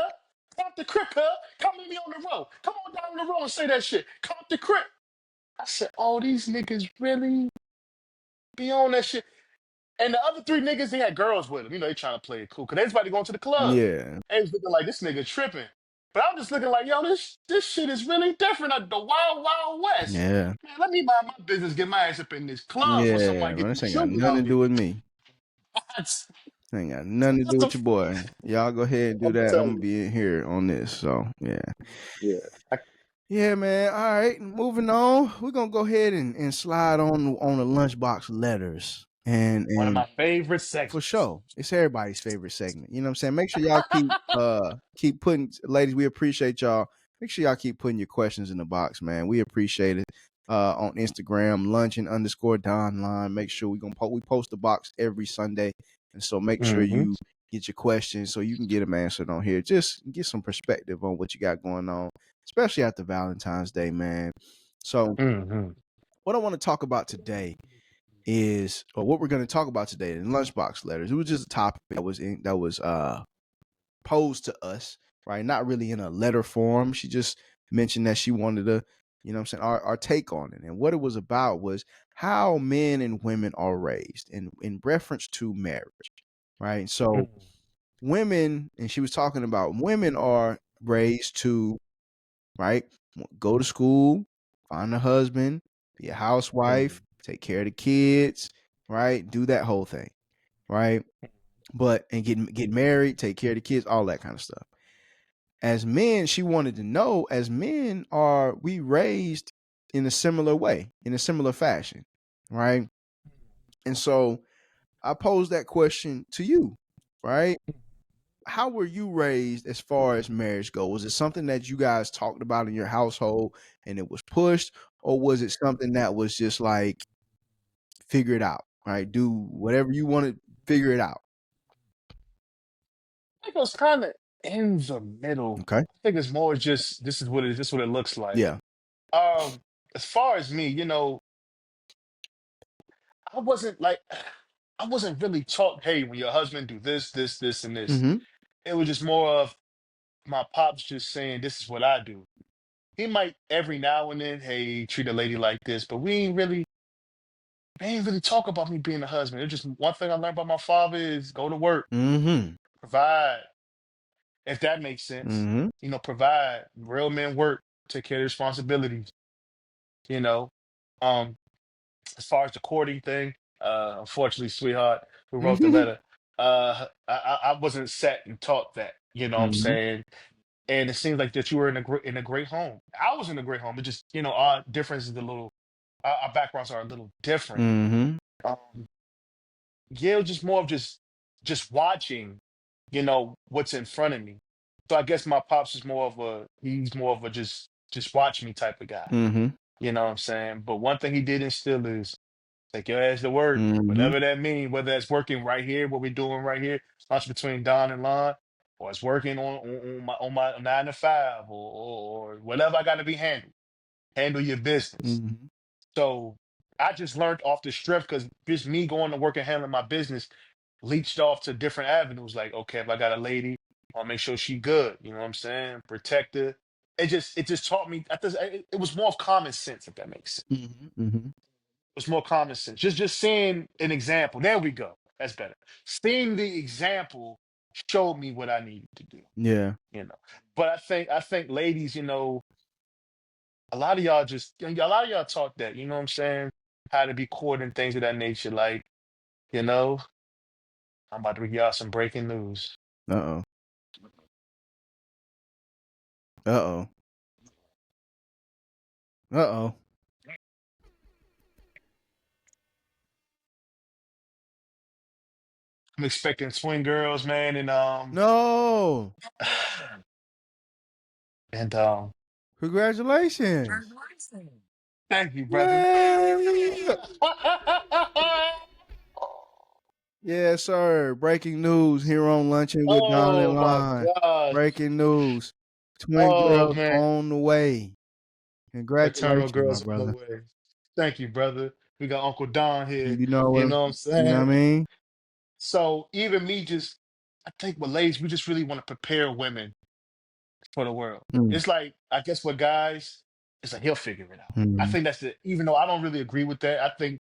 Stop the crip, cuz. Come with me on the road. Come on down the road and say that shit. Cop the crip." I said, "Oh, these niggas really be on that shit." And the other three niggas, they had girls with them. You know, they trying to play it cool because they was about to go into the club. Yeah. They was looking like this nigga tripping. But I'm just looking like, yo, this shit is really different. Like the Wild Wild West. Yeah. Man, let me mind my business, get my ass up in this club for Yeah. somebody Man, get this the ain't got shooting nothing to on me. do with me. That's, Ain't got nothing to do that's with a, your boy. Y'all go ahead and do I'm that. I'm telling gonna you. be in here on this. So yeah. Yeah. Yeah, man. All right. Moving on. We're gonna go ahead and slide on the lunchbox letters. One of And my favorite for segments. sure. It's everybody's favorite segment. You know what I'm saying? Make sure y'all keep putting, ladies, we appreciate y'all. Make sure y'all keep putting your questions in the box, man. We appreciate it. On Instagram, Lunchin_Donline. Make sure we post the box every Sunday. And so make sure Mm-hmm. you get your questions so you can get them answered on here. Just get some perspective on what you got going on, especially after Valentine's Day, man. So Mm-hmm. what I want to talk about today is, or what we're going to talk about today in Lunchbox Letters. It was just a topic that was posed to us, right? Not really in a letter form. She just mentioned that she wanted to, you know what I'm saying, our take on it. And what it was about was how men and women are raised in reference to marriage, right? So women, and she was talking about women are raised to, right, go to school, find a husband, be a housewife, take care of the kids, right? Do that whole thing, right? But and get married, take care of the kids, all that kind of stuff. As men, she wanted to know, as men, are we raised in a similar way, in a similar fashion, right? And so I posed that question to you, right? How were you raised as far as marriage goes? Was it something that you guys talked about in your household and it was pushed, or was it something that was just like figure it out, right? Do whatever you want to figure it out. I think it was kind of in the middle. Okay. I think it's more just this is what it looks like. Yeah. Um, as far as me, you know, I wasn't like I wasn't really taught, hey, when your husband do this, this, this, and this. Mm-hmm. It was just more of my pops just saying, this is what I do. He might every now and then, hey, treat a lady like this, but they ain't really talk about me being a husband. It's just one thing I learned about my father is go to work, Mm-hmm. provide, if that makes sense. Mm-hmm. You know, provide. Real men work, take care of responsibilities, you know. Um, as far as the courting thing, unfortunately, sweetheart, who wrote the Mm-hmm. letter, I wasn't set and taught that, you know what I'm Mm-hmm. saying? And it seems like that you were in a great home. I was in a great home. It just, you know, our difference is a little our backgrounds are a little different. Mm-hmm. Um, yeah, it was just more of just watching, you know, what's in front of me. So I guess my pops is more of a he's more of a just watch me type of guy. Mm-hmm. You know what I'm saying? But one thing he did instill is take your ass to work, Mm-hmm. whatever that means, whether that's working right here, what we're doing right here, lunch between Don and Lon, or it's working on my 9 to 5 or whatever I gotta be handled. Handle your business. Mm-hmm. So I just learned off the strength because just me going to work and handling my business leached off to different avenues. Like, okay, if I got a lady, I'll make sure she good. You know what I'm saying? Protect her. It just taught me. It was more of common sense, if that makes sense. Mm-hmm. Mm-hmm. It was more common sense. Just seeing an example. There we go. That's better. Seeing the example showed me what I needed to do. Yeah. You know. But I think ladies, you know, a lot of y'all a lot of y'all taught that. You know what I'm saying? How to be courted and things of that nature. Like, you know, I'm about to give y'all some breaking news. Uh-oh. Uh-oh. Uh-oh. I'm expecting twin girls, man, No. and Congratulations. thank you, brother. Yeah. Yes, sir. Breaking news here on Lunching with Don and Oh my Lon. gosh. Breaking news. Twin Oh girls man. on the way. Eternal Congratulations, my girls on the brother. way. Thank you, brother. We got Uncle Don here. You know You what know what I'm you know what I saying? mean? So even me I think with ladies, we just really want to prepare women for the world. Mm, It's like, I guess with guys, it's like he'll figure it out. I mm, think even though I don't really agree with that, I think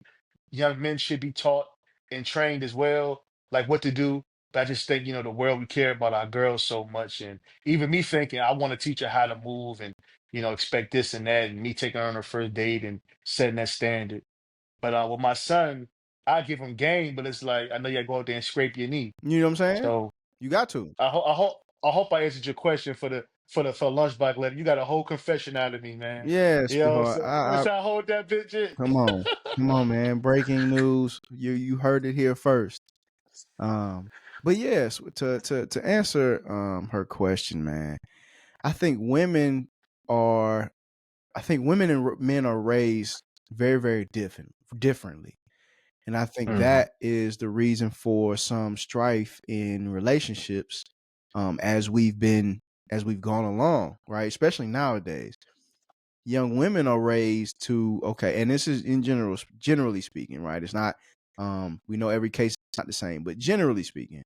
young men should be taught. and trained as well, like what to do. But I just think, the world, we care about our girls so much. And even me thinking, I want to teach her how to move and, expect this and that. And me taking her on her first date and setting that standard. But with my son, I give him game, but it's like, I know you gotta go out there and scrape your knee. You know what I'm saying? So You got to. I hope I answered your question for lunchbox letter. You got a whole confession out of me, man. Yeah, You know, sweetheart. so should I hold that bitch in? Come on, come on, man. Breaking news. You heard it here first. But yes, to answer her question, man. I think women are. I think women and men are raised very, very differently. And I think Hmm. that is the reason for some strife in relationships as we've gone along, right? Especially nowadays. Young women are raised to okay, and this is in generally speaking, right? It's not we know every case is not the same, but generally speaking,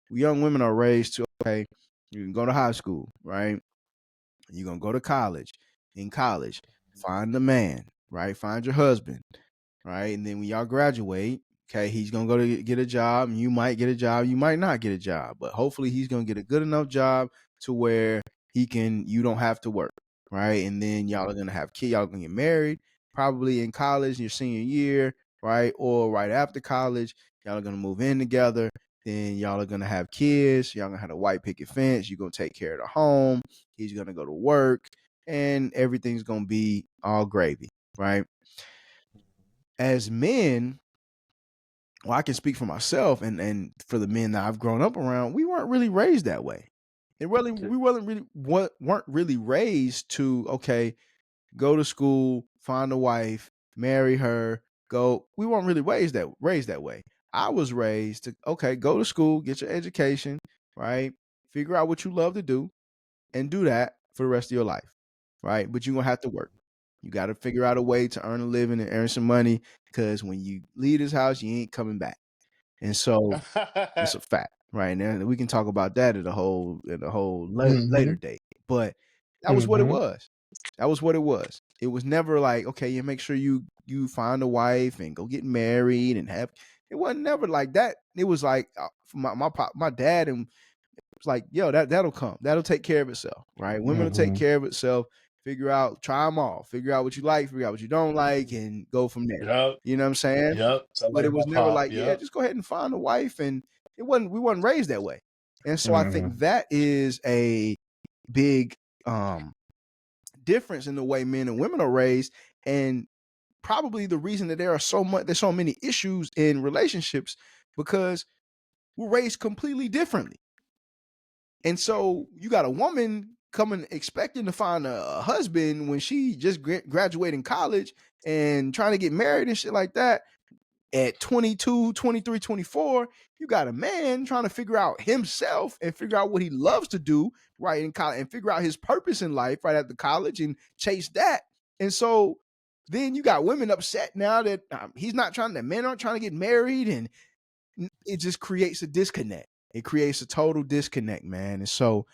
young women are raised to okay, you can go to high school, right? You're gonna go to college. In college, find the man, right? Find your husband, right? And then when y'all graduate, okay, he's gonna go to get a job. You might get a job, you might not get a job, but hopefully he's gonna get a good enough job to where you don't have to work, right? And then y'all are gonna have kids, y'all are gonna get married, probably in college, your senior year, right? Or right after college, y'all are gonna move in together. Then y'all are gonna have kids. Y'all gonna have a white picket fence. You're gonna take care of the home. He's gonna go to work, and everything's gonna be all gravy, right? As men, well, I can speak for myself and for the men that I've grown up around, we weren't really raised that way. We weren't really raised to okay, go to school, find a wife, marry her, go. We weren't really raised that way. I was raised to okay, go to school, get your education, right? Figure out what you love to do, and do that for the rest of your life, right? But you're gonna have to work. You got to figure out a way to earn a living and earn some money because when you leave this house, you ain't coming back. And so it's a fact, right? Now we can talk about that at a whole later Hmm. date. But that was what it Hmm. was. That was what it was. It was never like, okay, you make sure you find a wife and go get married and have. It wasn't never like that. It was like my dad and it's like, yo, that'll come. That'll take care of itself, right? Women will take Hmm. care of itself. Figure out, try them all. Figure out what you like. Figure out what you don't like, and go from there. Yep. You know what I'm saying? Yep. Sound But like it my was never pop. like, yeah, Yep. just go ahead and find a wife. And it wasn't. We wasn't raised that way. And so I Hmm. think that is a big difference in the way men and women are raised, and probably the reason that there's so many issues in relationships because we're raised completely differently. And so you got a woman coming expecting to find a husband when she just graduating college and trying to get married and shit like that at 22, 23, 24. You got a man trying to figure out himself and figure out what he loves to do right in college and figure out his purpose in life right after college and chase that. And so then you got women upset now that men aren't trying to get married, and it just creates a disconnect. It creates a total disconnect, man. And so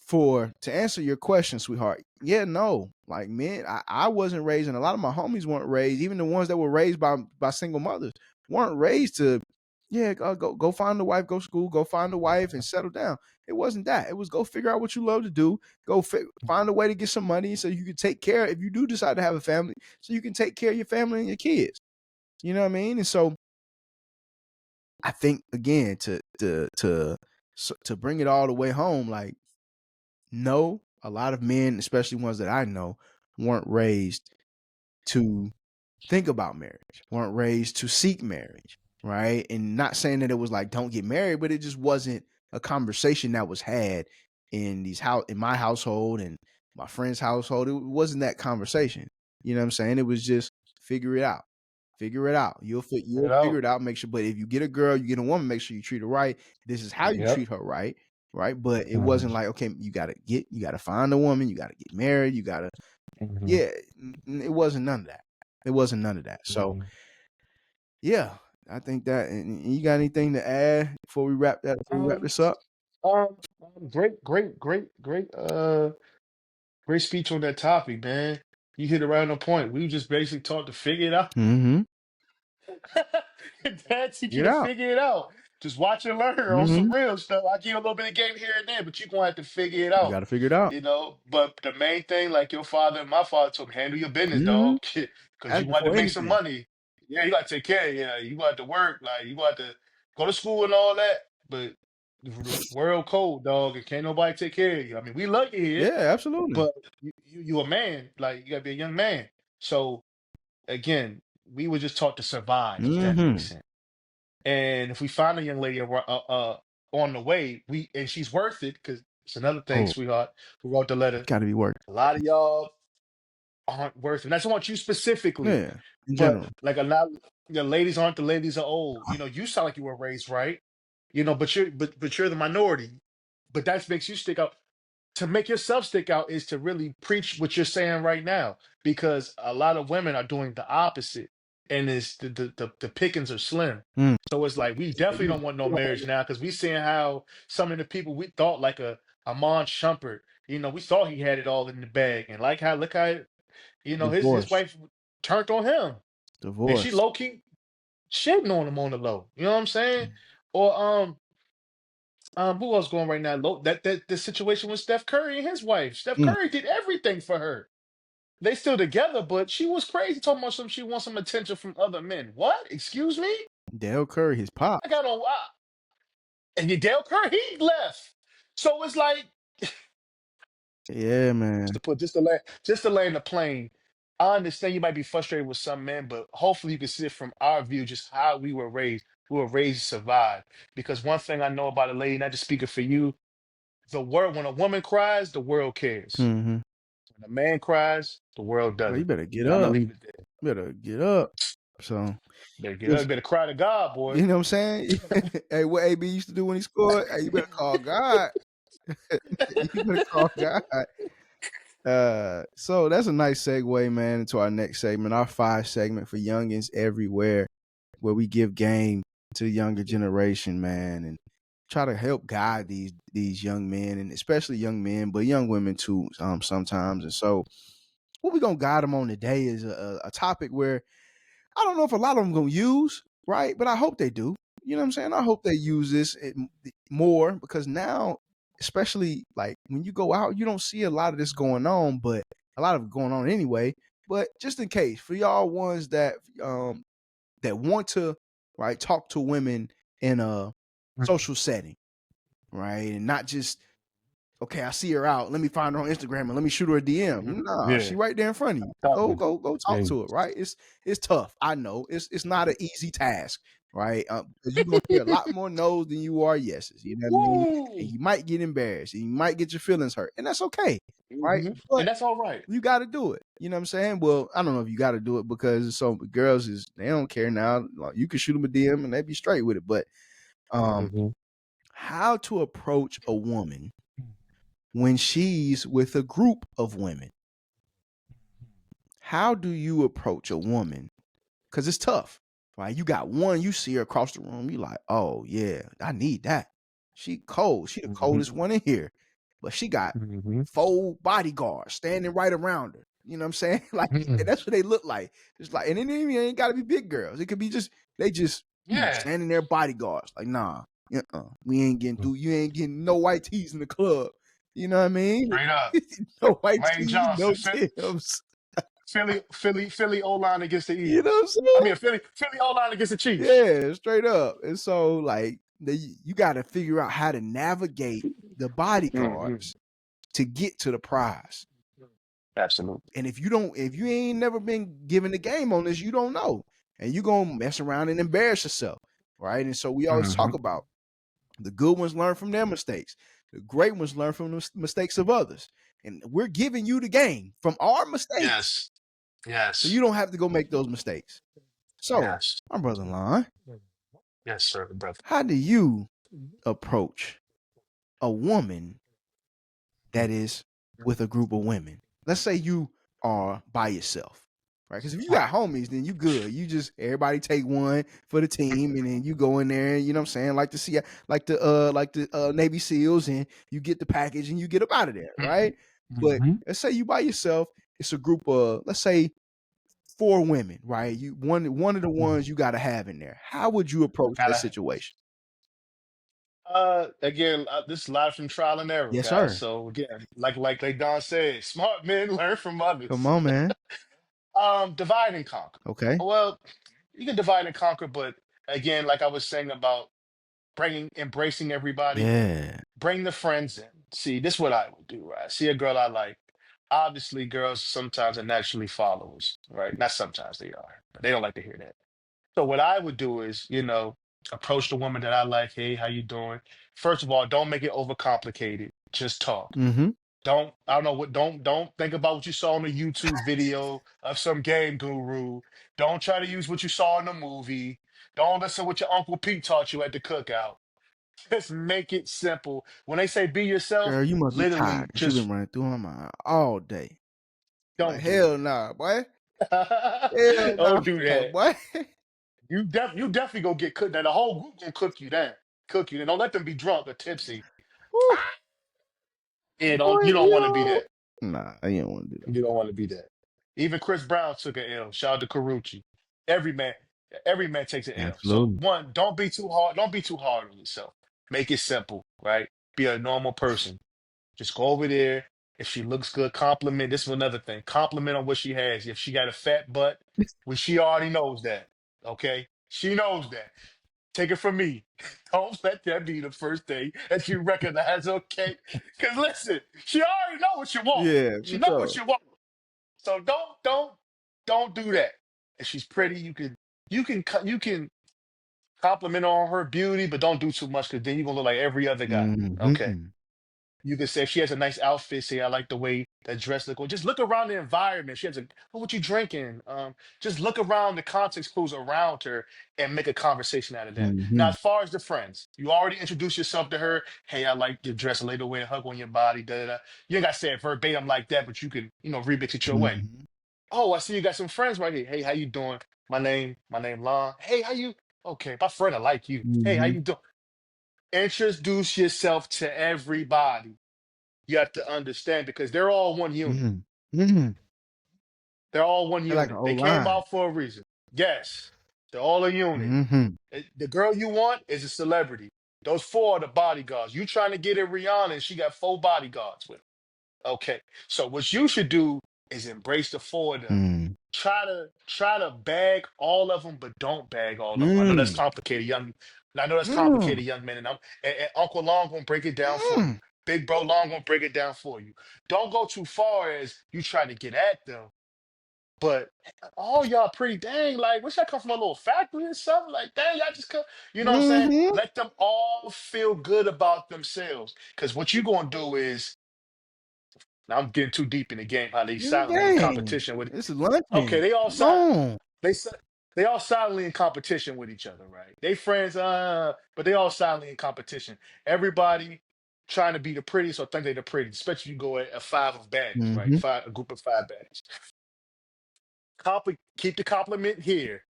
to answer your question, sweetheart, yeah, no. Like men, I wasn't raised, and a lot of my homies weren't raised, even the ones that were raised by single mothers, weren't raised to, yeah, go find a wife, go to school, go find a wife and settle down. It wasn't that. It was go figure out what you love to do, find a way to get some money so you can take care, if you do decide to have a family, so you can take care of your family and your kids. You know what I mean? And so I think again to bring it all the way home, like no, a lot of men, especially ones that I know, weren't raised to think about marriage, weren't raised to seek marriage, right? And not saying that it was like don't get married, but it just wasn't a conversation that was had in my household and my friend's household. It wasn't that conversation. You know what I'm saying? It was just figure it out. Figure it out. You You'll figure know. it out. Make sure, but if you get a girl, you get a woman, make sure you treat her right. This is how you Yep. treat her right, right? But it Hmm. wasn't like, okay, you gotta find a woman, you gotta get married, you gotta, Hmm. yeah, it wasn't none of that. It wasn't none of that. So Hmm. yeah, I think that. And you got anything to add before we wrap Um, this up? great speech on that topic, man. You hit it right on the point. We just basically taught to figure it out. Mm-hmm. Dad teach you Figure it to out. figure it out. Just watch and learn on Mm-hmm. some real stuff. I give you a little bit of game here and there, but you're gonna have to figure it You out. got to figure it out. You know, but the main thing, like your father and my father told me, handle your business, Mm-hmm. dog. Because That's you want to before make some anything. money. Yeah, you gotta take care. Yeah, you got to work. Like you got to go to school and all that. But the world cold, dog, and can't nobody take care of you. I mean, we lucky here, Yeah, absolutely. but you a man. Like you gotta be a young man. So again, we were just taught to survive, if that Mm-hmm. makes sense. And if we find a young lady on the way, and she's worth it, because it's another thing, Oh, sweetheart, who wrote the letter. got to be work. A lot of y'all aren't worth it. And I don't want you specifically, Yeah, in but general. like a lot, the ladies aren't the ladies are old. You know, you sound like you were raised right. You know, but you're the minority. But that makes you stick out. To make yourself stick out is to really preach what you're saying right now, because a lot of women are doing the opposite, and it's the pickings are slim. Mm. So it's like we definitely don't want no marriage now, because we seeing how some of the people we thought, like a Amon Shumpert, you know, we thought he had it all in the bag, and like how look how, you know, his Divorce. wife turned on him, and she Divorce. low key shitting on him on the low. You know what I'm saying? Or who else going right now? That the situation with Steph Curry and his wife. Steph Mm. Curry did everything for her. They still together, but she was crazy talking about she wants some attention from other men. What? Excuse me? Dale Curry, his I pops. got on and your Dale Curry, he left. So it's like Yeah, man. just to land the plane. I understand you might be frustrated with some men, but hopefully you can see it from our view, just how we were raised. We were raised to survive. Because one thing I know about a lady, not just speaking for you, the world when a woman cries, the world cares. Mm-hmm. When a man cries, the world Well, you doesn't. better get And I'm gonna up. leave it there. You better get up. So, Better get up, just, better cry to God, you boy. know what I'm saying? Hey, what AB used to do when he scored? Hey, you better call God. You better call God. So that's a nice segue, man, into our next segment, our FYE segment for youngins everywhere, where we give game to the younger generation, man, and try to help guide these young men, and especially young men, but young women too, sometimes. And so, what we're gonna guide them on today is a topic where I don't know if a lot of them gonna use, right? But I hope they do. You know what I'm saying? I hope they use this more, because now, especially like when you go out, you don't see a lot of this going on, but a lot of it going on anyway. But just in case, for y'all ones that want to, right, talk to women in a social setting, right, and not just, okay, I see her out, let me find her on Instagram and let me shoot her a DM. Nah, Yeah. she right there in front of you. Talk Go to go talk yeah. to her, right? It's tough. I know it's not an easy task, right? Because you're gonna hear a lot more no's than you are yeses. You know what I mean? And Woo! you might get embarrassed, and you might get your feelings hurt, and that's okay, right? But And that's all right. you got to do it. You know what I'm saying? Well, I don't know if you got to do it, because some girls they don't care now. Like, you can shoot them a DM and they be straight with it. But Mhm. how to approach a woman when she's with a group of women? How do you approach a woman? Because it's tough, right? You got one, you see her across the room, you like, oh yeah, I need that. She cold. She the Mhm. coldest one in here. But she got Mhm. 4 bodyguards standing right around her. You know what I'm saying? Like, Mhm. that's what they look like. It's like, and it ain't gotta be big girls. It could be just they just Yeah. standing there bodyguards. Like, nah, we ain't getting through. You ain't getting no white tees in the club. You know what I mean? Straight up. No white Lane tees, no Johnson, Tims. Philly O line against the You know what Eagles. I'm I saying? mean, Philly O line against the Chiefs. Yeah, straight up. And so, like, you got to figure out how to navigate the Mhm. bodyguards to get to the prize. Absolutely. And if you ain't never been given the game on this, you don't know. And you gonna mess around and embarrass yourself, right? And so we always talk Mhm. about the good ones learn from their mistakes. The great ones learn from the mistakes of others. And we're giving you the game from our mistakes, Yes. so you Yes. don't have to go make those mistakes. So, Yes. my brother-in-law, Yes, sir, brother. how do you approach a woman that is with a group of women? Let's say you are by yourself, right? Because if you got homies, then you good. You just everybody take one for the team, and then you go in there. You know what I'm saying? Like the Navy SEALs, and you get the package and you get up out of there, right? But Mhm. let's say you by yourself. It's a group of, let's say, 4 women, right? You one of the ones you gotta have in there. How would you approach that Gotta, situation? again, this is live from trial and error, Yes, guys. sir. So again, like Don said, smart men learn from Come others. on, man. Divide and conquer. Okay. Well, you can divide and conquer, but again, like I was saying about embracing everybody, Yeah. bring the friends in. See, this is what I would do, right? See a girl I like. Obviously, girls sometimes are naturally followers, right? Not sometimes they are, but they don't like to hear that. So what I would do is, approach the woman that I like. Hey, how you doing? First of all, don't make it overcomplicated. Just talk. Mhm. I don't know what, don't think about what you saw on the YouTube video of some game guru. Don't try to use what you saw in the movie. Don't listen what your Uncle Pete taught you at the cookout. Just make it simple. When they say be yourself, Girl, you must be tired literally 'cause you been just running through my mind all day. Like, don't do hell nah, boy. that. Hell Don't do nah, that. boy. You definitely gonna get cooked. Now the whole group gonna cook you down. Cook you. And don't let them be drunk or tipsy. Woo, And boy, you don't want to be yo. that. Nah, I ain't wanna do that. You don't want to be that. Even Chris Brown took an L. Shout out to Carucci. Every man, every man takes an L. So Absolutely. one, don't be too hard. Don't be too hard on yourself. Make it simple, right? Be a normal person. Just go over there. If she looks good, compliment. This is another thing. Compliment on what she has. If she got a fat butt, well, she already knows that. Okay? She knows that. Take it from me. Don't let that be the first thing that you recognize, okay? Because listen, she already know what you want. Yeah, She for know what sure. you want. So don't do that. If she's pretty, you can compliment on her beauty, but don't do too much because then you're gonna look like every other guy. Okay. Mhm. You can say if she has a nice outfit, say I like the way that dress look. Or just look around the environment. She has what you drinking? Just look around the context clues around her and make a conversation out of that. Now, Mhm. as far as the friends, you already introduced yourself to her. Hey, I like your dress, a little way, a hug on your body. Da, da, da. You ain't got to say it verbatim like that, but you can, remix it your way. Mhm. Oh, I see you got some friends right here. Hey, how you doing? My name Lon. Hey, how you? Okay, my friend, I like you. Hey, how Mhm. you doing? Introduce yourself to everybody. You have to understand because they're all one unit. Mhm. Mhm. They're all one They're like an unit. They came O-line. out for a reason. Yes, they're all a unit. Mhm. The girl you want is a celebrity. Those four are the bodyguards. You trying to get at Rihanna and she got four bodyguards with her. Okay. So what you should do is embrace the four of them. Mm. Try to bag all of them, but don't bag all of them. I know that's Mm. complicated, young. I know that's Mm. complicated, young men, and Uncle Long gonna break it down for you. Mm. Big Bro Long gonna break it down for you. Don't go too far as you try to get at them, but all y'all pretty dang. Like, wish I come from a little factory or something. Like, dang, y'all just come. You know what I'm saying? Mhm. Let them all feel good about themselves. Because what you gonna do is, now I'm getting too deep in the game. How they silently in Dang. competition with. This is Okay, Lunchin. they all Come side. on. They si- they all silently in competition with each other, right? They friends, but they all silently in competition. Everybody trying to be the prettiest or think they the prettiest, especially you go at a five of baddies, right? Mhm. A group of five baddies. Keep the compliment here.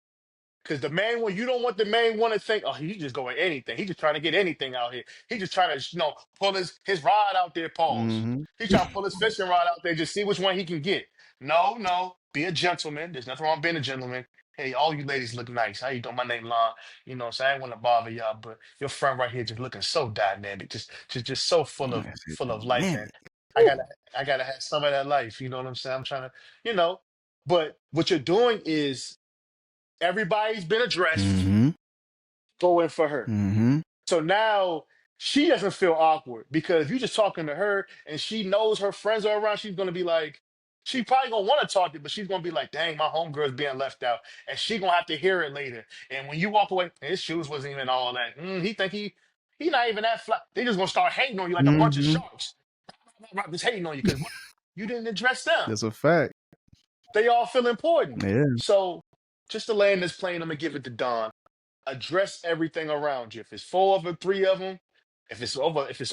Because the main one, you don't want the main one to think, oh, he's just going anything. He's just trying to get anything out here. He's just trying to, pull his rod out there, pause. Mhm. He's trying to pull his fishing rod out there, just see which one he can get. No, no, be a gentleman. There's nothing wrong being a gentleman. Hey, all you ladies look nice. How you doing? My name Lon. So I ain't want to bother y'all, but your friend right here just looking so dynamic, just so full of I said full of life, and dynamic. I Woo. gotta I gotta have some of that life. You know what I'm saying? I'm trying to, you know. But what you're doing is everybody's been addressed. Mhm. Go in for her. Mhm. So now she doesn't feel awkward because if you're just talking to her and she knows her friends are around, she's gonna be like, she probably gonna want to talk to you, but she's gonna be like, dang, my homegirl's being left out. And she gonna have to hear it later. And when you walk away, his shoes wasn't even all that. He think he not even that flat. They just gonna start hating on you like a bunch of Mhm. sharks. Just hating on you because you didn't address them. That's a fact. They all feel important. Yeah. So just to land this plane, I'm gonna give it to Don. Address everything around you. If it's four of them, three of them, if it's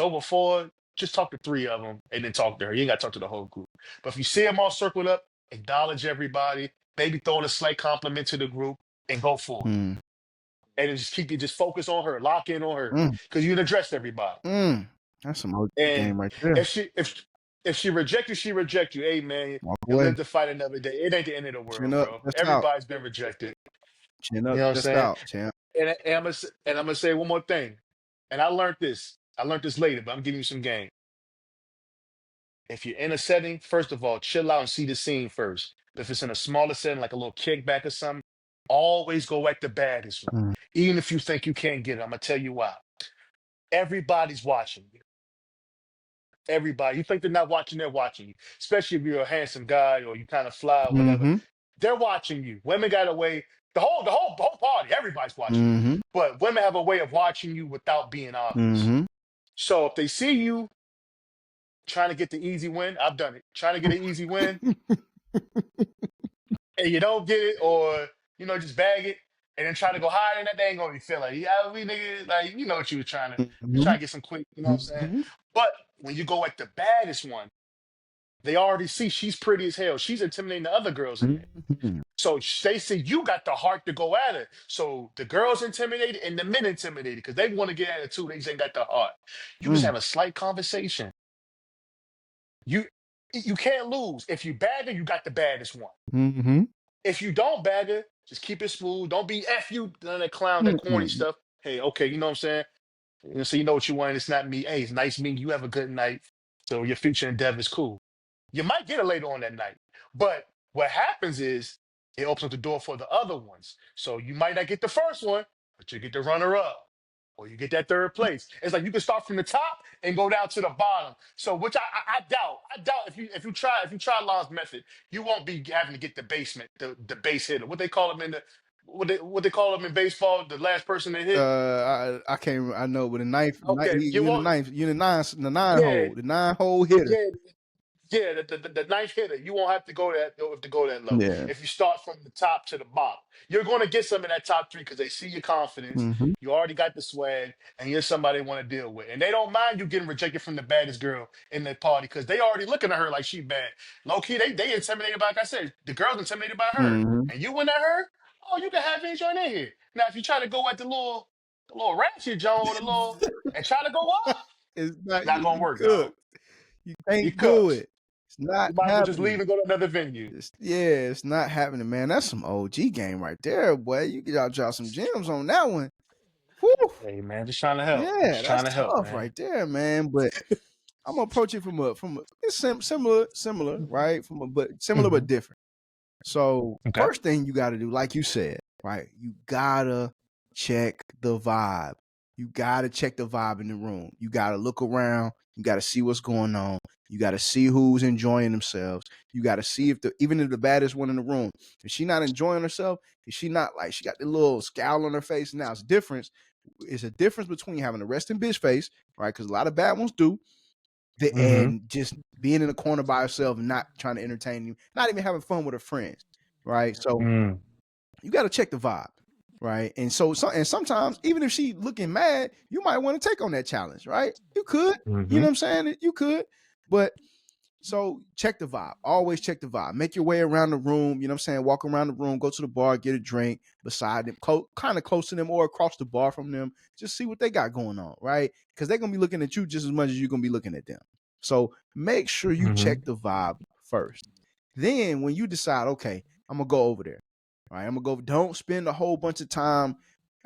over four, just talk to three of them and then talk to her. You ain't got to talk to the whole group. But if you see them all circled up, acknowledge everybody, maybe throw in a slight compliment to the group and go for it. Mm. And then just focus on her, lock in on her Mm. because you addressed everybody. Mm. That's some OG And game right there. if she if If she reject you, she reject you. Hey man, Walk you'll away. live to fight another day. It ain't the end of the Chin world, up, bro. chest out. Everybody's been rejected. Chin You up, know what I'm chest saying? out, champ. And I'm gonna say one more thing. And I learned this. I learned this later, but I'm giving you some game. If you're in a setting, first of all, chill out and see the scene first. If it's in a smaller setting, like a little kickback or something, always go at the baddest one. Mm. Even if you think you can't get it, I'm gonna tell you why. Everybody's watching you. Everybody. You think they're not watching, they're watching you. Especially if you're a handsome guy or you kind of fly or whatever. Mm-hmm. They're watching you. Women got a way, the whole party, everybody's watching you. Mm-hmm. But women have a way of watching you without being obvious. Mm-hmm. So if they see you trying to get the easy win, I've done it. Trying to get an easy win, and you don't get it, or just bag it, and then try to go higher than that, they ain't gonna be feel like, yeah, we nigga, like what you were trying to, you Mm-hmm. trying to get some quick, you know what I'm saying? Mm-hmm. But when you go at the baddest one, they already see she's pretty as hell. She's intimidating the other girls in there. Mm-hmm. So they see you got the heart to go at her. So the girls intimidated and the men intimidated because they want to get at it too. They just ain't got the heart. You just have a slight conversation. You can't lose. If you bag her, you got the baddest one. Mm-hmm. If you don't bag her, just keep it smooth. Don't be F you, none of that clown, that corny Mm-hmm. stuff. Hey, okay, you know what I'm saying? So you know what you want. It's not me. Hey, it's nice meeting you. Have a good night. So your future endeavor is cool. You might get it later on that night. But what happens is it opens up the door for the other ones. So you might not get the first one, but you get the runner up. Or you get that third place. It's like you can start from the top and go down to the bottom. So which I doubt. I doubt if you try Lon's method, you won't be having to get the basement, the base hitter. What they call him in the what they call him in baseball, the last person they hit. I can't. I know, but the ninth, Okay, you you in the won't. ninth, you in the nine Yeah, hole, the 9-hole hitter. yeah. Yeah, the ninth hitter, you won't have to go that low. Yeah. If you start from the top to the bottom, you're going to get some in that top three because they see your confidence. Mm-hmm. You already got the swag, and you're somebody they want to deal with. And they don't mind you getting rejected from the baddest girl in the party because they already looking at her like she bad. Low key, they intimidated by, like I said, the girls intimidated by her, Mm-hmm. and you went at her. Oh, you can have me join in here. Now, if you try to go at the little ratchet Joan or the little and try to go up, It's not. not gonna You work, dog. cooked. You You can't do cooked. it. It's not You might as well just leave happening. and go to another venue. It's not happening, man. That's some OG game right there, boy. You gotta drop some gems on that one. Whew. Hey man, just trying to help. Yeah, Just that's trying to help, tough man. right there, man. But I'm gonna approach it from a it's similar, right? But similar but Mhm. different. So Okay. first thing you gotta do, like you said, right? You gotta check the vibe. You gotta check the vibe in the room. You gotta look around. You gotta see what's going on. You gotta see who's enjoying themselves. You gotta see if even if the baddest one in the room, if she not enjoying herself, if she not like she got the little scowl on her face. Now it's difference. It's a difference between having a resting bitch face, right? Because a lot of bad ones do, Mm-hmm. and just being in a corner by herself and not trying to entertain you, not even having fun with her friends, right? So Mm. you got to check the vibe, right? And and sometimes even if she looking mad, you might want to take on that challenge, right? You could, you Mm-hmm. know what I'm saying? You could, but so check the vibe. Always check the vibe. Make your way around the room. You know what I'm saying? Walk around the room, go to the bar, get a drink beside them, kind of close to them or across the bar from them. Just see what they got going on, right? Because they're going to be looking at you just as much as you're going to be looking at them. So make sure you Mm-hmm. check the vibe first. Then when you decide, okay, I'm going to go over there. All right, I'm going to go. Don't spend a whole bunch of time.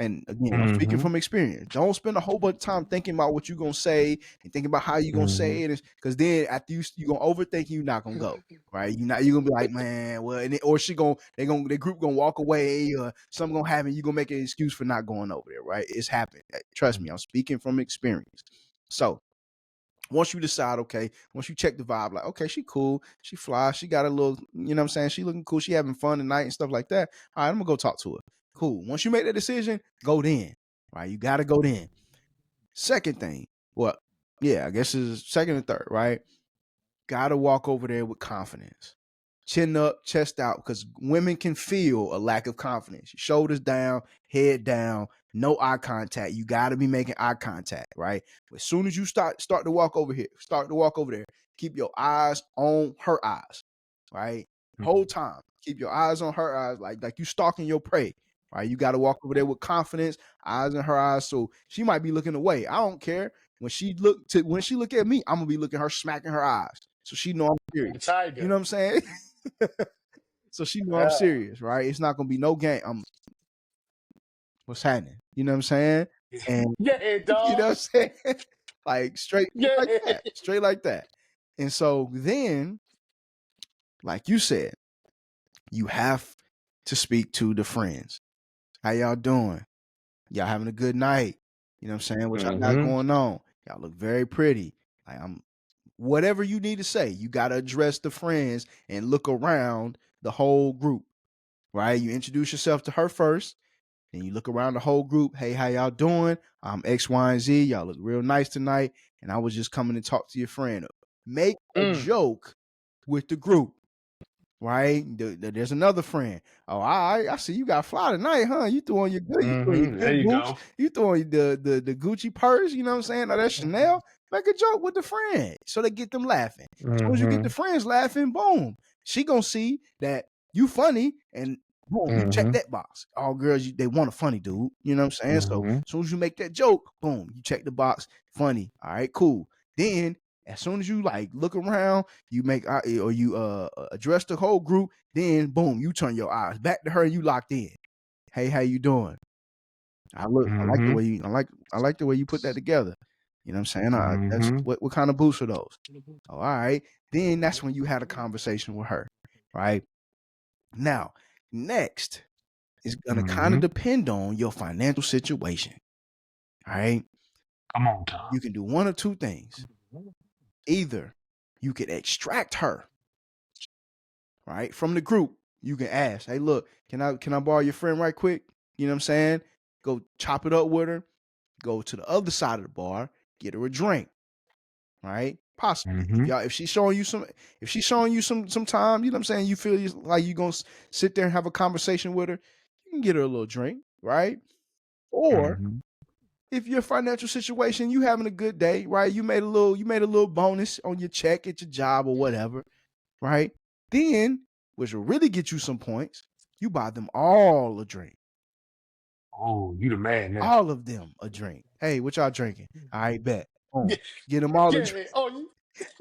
And again, I'm speaking Mm-hmm. from experience. Don't spend a whole bunch of time thinking about what you're gonna say and thinking about how you're gonna Mm-hmm. say it, because then after you're gonna overthink, you're not gonna go right. You're gonna be like, man, well, or their group gonna walk away, or something gonna happen. You're gonna make an excuse for not going over there, right? It's happened. Trust me, I'm speaking from experience. So once you decide, okay, once you check the vibe, like, okay, she cool, she fly, she got a little, you know what I'm saying? She looking cool, she having fun tonight and stuff like that. All right, I'm gonna go talk to her. Cool. Once you make that decision, go then. Right? You gotta go then. Second thing, well, yeah, I guess is second and third, right? Gotta walk over there with confidence. Chin up, chest out, because women can feel a lack of confidence. Shoulders down, head down, no eye contact. You got to be making eye contact, right? As soon as you start to walk over there, keep your eyes on her eyes, right? Whole time, keep your eyes on her eyes, like you stalking your prey, right? You got to walk over there with confidence, eyes in her eyes. So she might be looking away. I don't care. When she look at me, I'm gonna be looking her, smacking her eyes. So she know I'm serious. The tiger. You know what I'm saying? So she know I'm serious, right? It's not gonna be no game. What's happening? You know what I'm saying? And Yeah, you know dog. what I'm saying? Like straight Yeah. like that. Straight like that. And so then, like you said, you have to speak to the friends. How y'all doing? Y'all having a good night? You know what I'm saying? What y'all got going on? Y'all look very pretty. Like whatever you need to say, you gotta address the friends and look around the whole group. Right? You introduce yourself to her first, then you look around the whole group. Hey, how y'all doing? I'm X, Y, and Z. Y'all look real nice tonight. And I was just coming to talk to your friend. Make a joke with the group. Right? There's another friend. Oh, I see you got fly tonight, huh? You throwing your good, you throwing your There good you boots. go. You throwing the Gucci purse, you know what I'm saying? Or that Chanel. Make a joke with the friend so they get them laughing. As soon as you get the friends laughing, boom. She gonna see that you funny and boom, you check that box. All girls, they want a funny dude. You know what I'm saying? So as soon as you make that joke, boom, you check the box. Funny. All right, cool. Then as soon as you like look around, you make or you address the whole group, then boom, you turn your eyes back to her and you locked in. Hey, how you doing? I like the way you I like the way you put that together. You know what I'm saying? That's what kind of boots are those? Oh, all right. Then that's when you had a conversation with her. Right? Now, next is gonna kind of depend on your financial situation. All right. Come on, Tom. You can do one or two things. Either you could extract her, right, from the group. You can ask, hey, look, can I borrow your friend right quick? You know what I'm saying? Go chop it up with her, go to the other side of the bar, get her a drink. Right? Possibly. If she's showing you some time, you know what I'm saying, you feel like you're gonna sit there and have a conversation with her, you can get her a little drink, right? Or if your financial situation, you having a good day, right? You made a little bonus on your check at your job or whatever, right? Then, which will really get you some points, you buy them all a drink. Oh, you the man now. All of them a drink. Hey, what y'all drinking? I bet. Boom. Get them all a drink.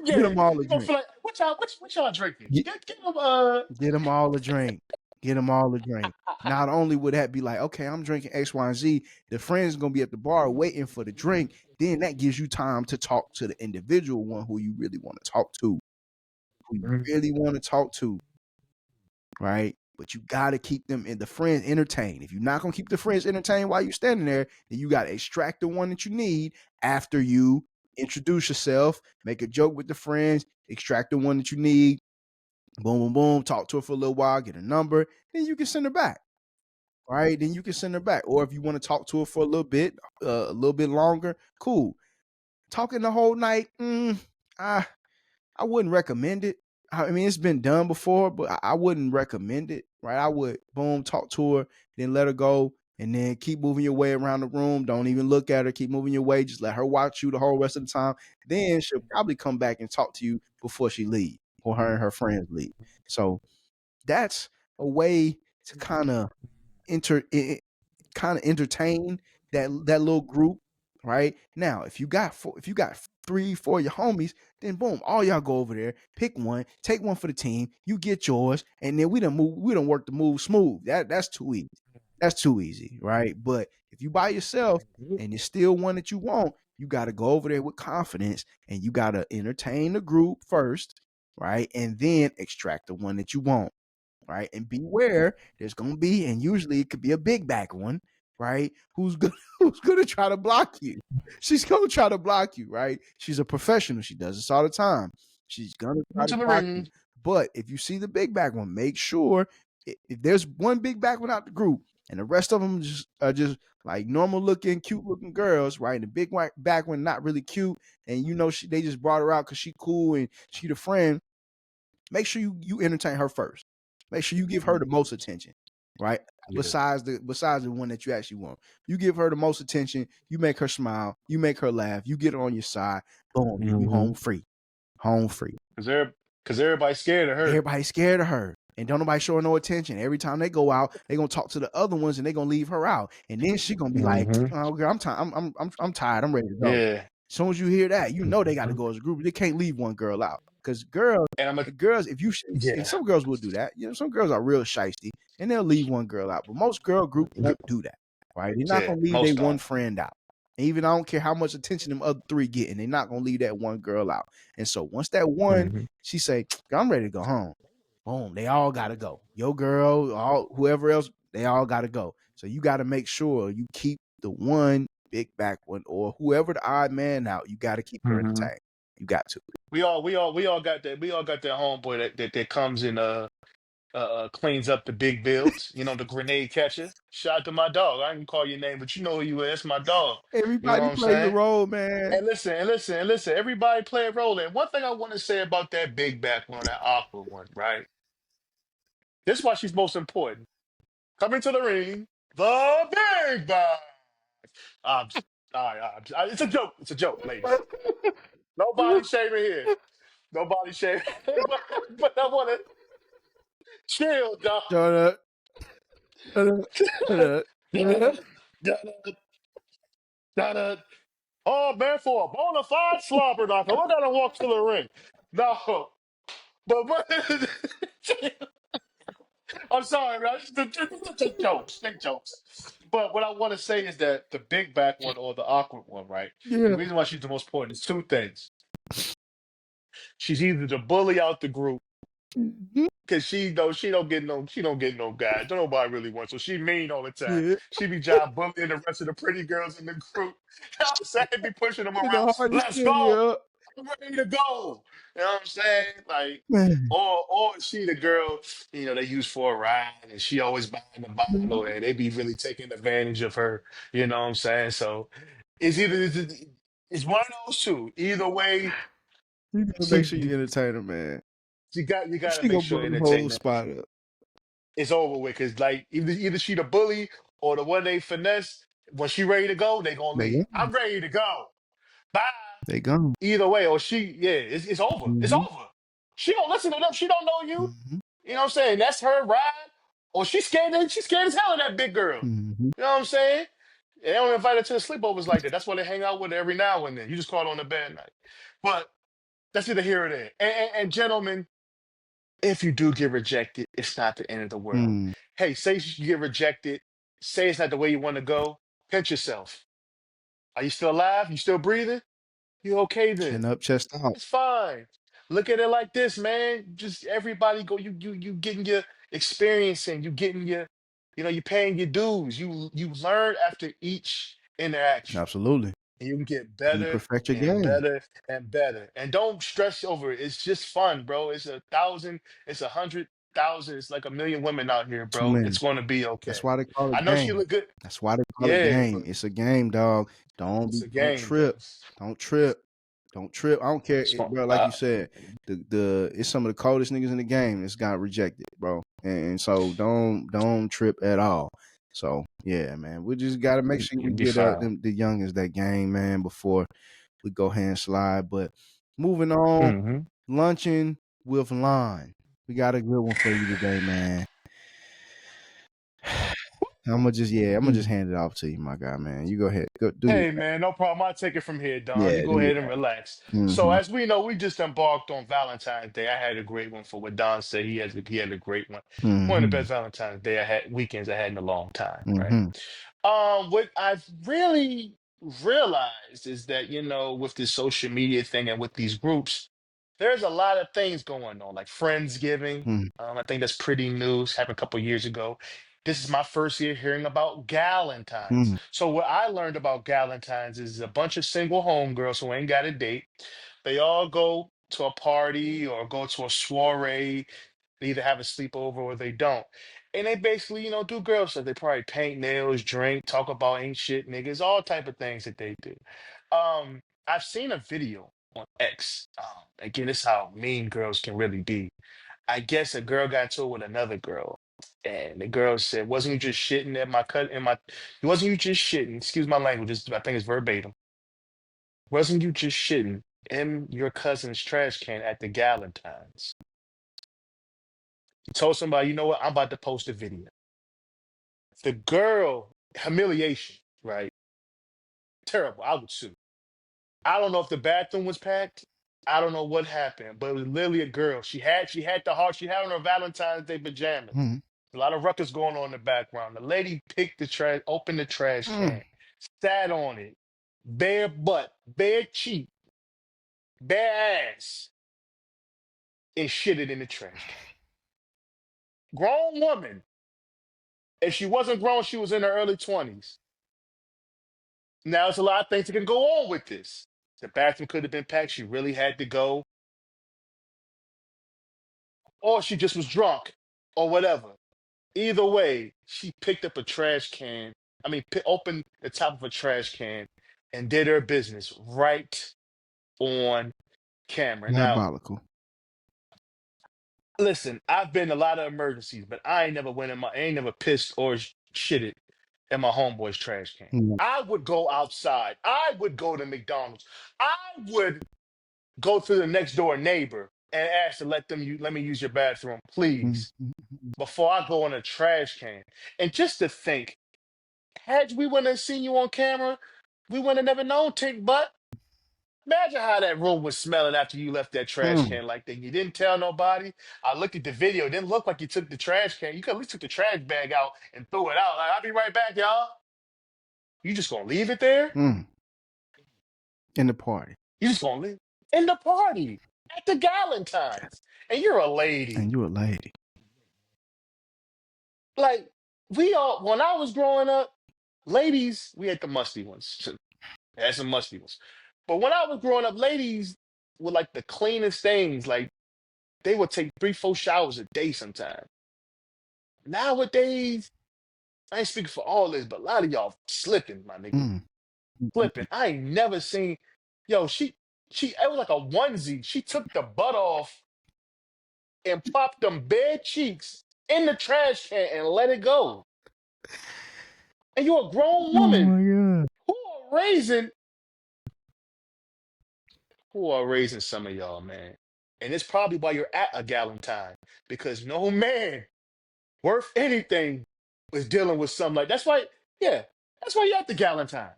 Get them all a You gonna drink. feel like what y'all drinking? Get, Get them get them all a drink. Get them all a drink. Not only would that be like, okay, I'm drinking X, Y, and Z, the friend's gonna be at the bar waiting for the drink. Then that gives you time to talk to the individual one who you really want to talk to. Right? But you gotta keep them the friends entertained. If you're not gonna keep the friends entertained while you're standing there, then you gotta extract the one that you need after you introduce yourself, make a joke with the friends, extract the one that you need, boom, boom, boom, talk to her for a little while, get a number, then you can send her back. Right? Then you can send her back. Or if you want to talk to her for a little bit longer, cool. Talking the whole night, I wouldn't recommend it. I mean, it's been done before, but I wouldn't recommend it, right? I would, boom, talk to her, then let her go, and then keep moving your way around the room. Don't even look at her. Keep moving your way. Just let her watch you the whole rest of the time. Then she'll probably come back and talk to you before she leave, or her and her friends leave. So that's a way to kind of entertain that little group, right? Now, if you got 3, 4 of your homies, then boom, all y'all go over there, pick one, take one for the team, you get yours, and then we don't work the move smooth. That's too easy. That's too easy, right? But if you by yourself and it's still one that you want, you got to go over there with confidence and you got to entertain the group first, right? And then extract the one that you want. Right, and beware, there's gonna be, and usually it could be a big back one, right? Who's gonna try to block you? She's gonna try to block you, right? She's a professional. She does this all the time. She's gonna try to to the block you. ring. But if you see the big back one, make sure if there's one big back one out the group, and the rest of them are just like normal looking, cute looking girls, right? And the big back one not really cute, and they just brought her out because she cool and she the friend. Make sure you entertain her first. Make sure you give her the most attention, right? Yeah. Besides the one that you actually want. You give her the most attention, you make her smile, you make her laugh, you get her on your side, boom, you home free. Home free. Because everybody's scared of her. Everybody's scared of her. And don't nobody show her no attention. Every time they go out, they're gonna talk to the other ones and they're gonna leave her out. And then she gonna be like, oh girl, I'm tired. I'm tired. I'm ready to go. Yeah. As soon as you hear that, you know they got to Mhm. go as a group. They can't leave one girl out because girls, if yeah. some girls will do that, some girls are real shisty and they'll leave one girl out. But most girl groups Yep. won't do that, right? They're not Yeah. gonna leave their Most one don't. friend out. Even I don't care how much attention them other three getting, they're not gonna leave that one girl out. And so once that one, Hmm. she say, "I'm ready to go home," boom, they all gotta go. Your girl, all whoever else, they all gotta go. So you got to make sure you keep the one big back one or whoever the odd man out. You got to keep her Hmm. entertained. You got to. We all got that. We all got that homeboy that comes and cleans up the big builds. You know, the grenade catcher. Shout out to my dog. I didn't call your name, but you know who you is. That's my dog. You know Everybody what I'm plays a saying? role, man. And listen. Everybody play a role. And one thing I want to say about that big back one, that awkward one, right? This is why she's most important. Coming to the ring, the big back. Um, all right, it's a joke. It's a joke, ladies. Nobody shaving here. Nobody shaving. but I want to chill, dog. Shut up. Shut up. Shut up. Shut up. Oh, man, for a bona fide slobber knocker. Look at him walk to the ring. No. But I'm sorry, man. Just jokes. Just jokes. But what I want to say is that the big back one or the awkward one, right? The Yeah. reason why she's the most important is two things. She's either the bully out the group Mhm. because she don't get no guys. Don't nobody really want. So she mean all the time. Yeah. She be job bullying the rest of the pretty girls in the group. You know what I'm saying? Be pushing them In around. the hardest Let's shit, go. yeah. I'm ready to go. You know what I'm saying? Like, Man. or she the girl, they use for a ride and she always buying the bottle and they be really taking advantage of her. You know what I'm saying? So it's one of those two. Either way, You gotta make she sure you entertain her, man. you gotta She make gonna sure blow the whole entertainment spot up. is over with. Cause like either she the bully or the one they finesse. When she ready to go, they gonna They leave. gone. I'm ready to go. Bye. They gone. Either way, or it's over. It's Mm-hmm. over. She don't listen to them. She don't know you. Mm-hmm. You know what I'm saying? That's her ride. Or she's scared as hell of that big girl. Mm-hmm. You know what I'm saying? They don't invite her to the sleepovers like that. That's why they hang out with her every now and then. You just call it on a bad night. But that's either here or there. And gentlemen, if you do get rejected, it's not the end of the world. Mm. Hey, say you get rejected. Say it's not the way you want to go. Pinch yourself. Are you still alive? You still breathing? You okay Chin then? up, chest out. It's fine. Look at it like this, man. Just everybody go. You getting your experiencing. You getting your, you paying your dues. You learn after each interaction, Absolutely. and you can get You better perfect your and game. better and better. And don't stress over it. It's just fun, bro. It's 1,000. It's 100,000. It's like a million women out here, Too bro. many. It's gonna be That's okay. why they call I it know she game. look good. That's why they call it Yeah, game. but It's a game, dog. it's a Don't game, bro. trip. Don't trip. Don't trip. I don't care, It's fun. bro. Like you said, the it's some of the coldest niggas in the game that's got rejected, bro. And so don't trip at all. So yeah, man, we just gotta make sure we You'll be get fine. the youngest that game, man, before we go hand slide. But moving on, Hmm. lunching with line. We got a good one for you today, man. I'm gonna just hand it off to you, my guy, man. You go ahead. Go do your Hey man, no problem. I'll take it from here, Don. You yeah, do go your ahead and thing. relax. So Mm-hmm. as we know, we just embarked on Valentine's Day. I had a great one for what Don said. He had a great one. One of the Mm-hmm. best Valentine's Day weekends I had in a long time, right? Mm-hmm. What I've really realized is that, with this social media thing and with these groups, there's a lot of things going on, like Friendsgiving. Mm-hmm. I think that's pretty new. It happened a couple years ago. This is my first year hearing about Galentine's. Mm-hmm. So what I learned about Galentine's is a bunch of single homegirls who ain't got a date. They all go to a party or go to a soiree. They either have a sleepover or they don't. And they basically, do girl stuff. They probably paint nails, drink, talk about ain't shit niggas, all type of things that they do. I've seen a video on X. Again, this is how mean girls can really be. I guess a girl got into it with another girl. And the girl said, wasn't you just shitting at my cut in my wasn't you just shitting? Excuse my language, I think it's verbatim. Wasn't you just shitting in your cousin's trash can at the Galentine's? He told somebody, you know what? I'm about to post a video. The girl, humiliation, right? Terrible. I would sue. I don't know if the bathroom was packed. I don't know what happened, but it was literally a girl. She had the heart. She had on her Valentine's Day pajamas. Mm. A lot of ruckus going on in the background. The lady picked the trash, opened the trash Mm. can, sat on it, bare butt, bare cheek, bare ass, and shit it in the trash can. Grown woman. If she wasn't grown, she was in her early 20s. Now, there's a lot of things that can go on with this. The bathroom could have been packed. She really had to go. Or she just was drunk or whatever. Either way, she picked up a trash can. I mean, opened the top of a trash can and did her business right on camera. Now, Diabolical. listen, I've been in a lot of emergencies, but I ain't never pissed or shitted in my homeboy's trash can. Mm. I would go outside. I would go to McDonald's. I would go to the next door neighbor and ask to let me use your bathroom, Mm. please, before I go in a trash can. And just to think, had we wouldn't have seen you on camera, we wouldn't have never known, Tick Butt. Imagine how that room was smelling after you left that trash Mm. can like that. You didn't tell nobody. I looked at the video. It didn't look like you took the trash can. You could at least took the trash bag out and threw it out. Like, I'll be right back, y'all. You just gonna leave it there? Mm. In the party. You just gonna leave in the party at the Galentine's, and you're a lady. And you a lady. Like we all, when I was growing up, ladies, we had the musty ones. Had some musty ones. But when I was growing up, ladies were like the cleanest things. Like they would take 3, 4 showers a day sometimes. Nowadays, I ain't speaking for all this, but a lot of y'all slipping, my nigga. Mm. Flipping. I ain't never seen, yo, it was like a onesie. She took the butt off and popped them bare cheeks in the trash can and let it go. And you're a grown Oh woman my God. who are raising some of y'all, man. And it's probably why you're at a Galentine, because no man worth anything was dealing with something like that's why, yeah, that's why you're at the Galentine.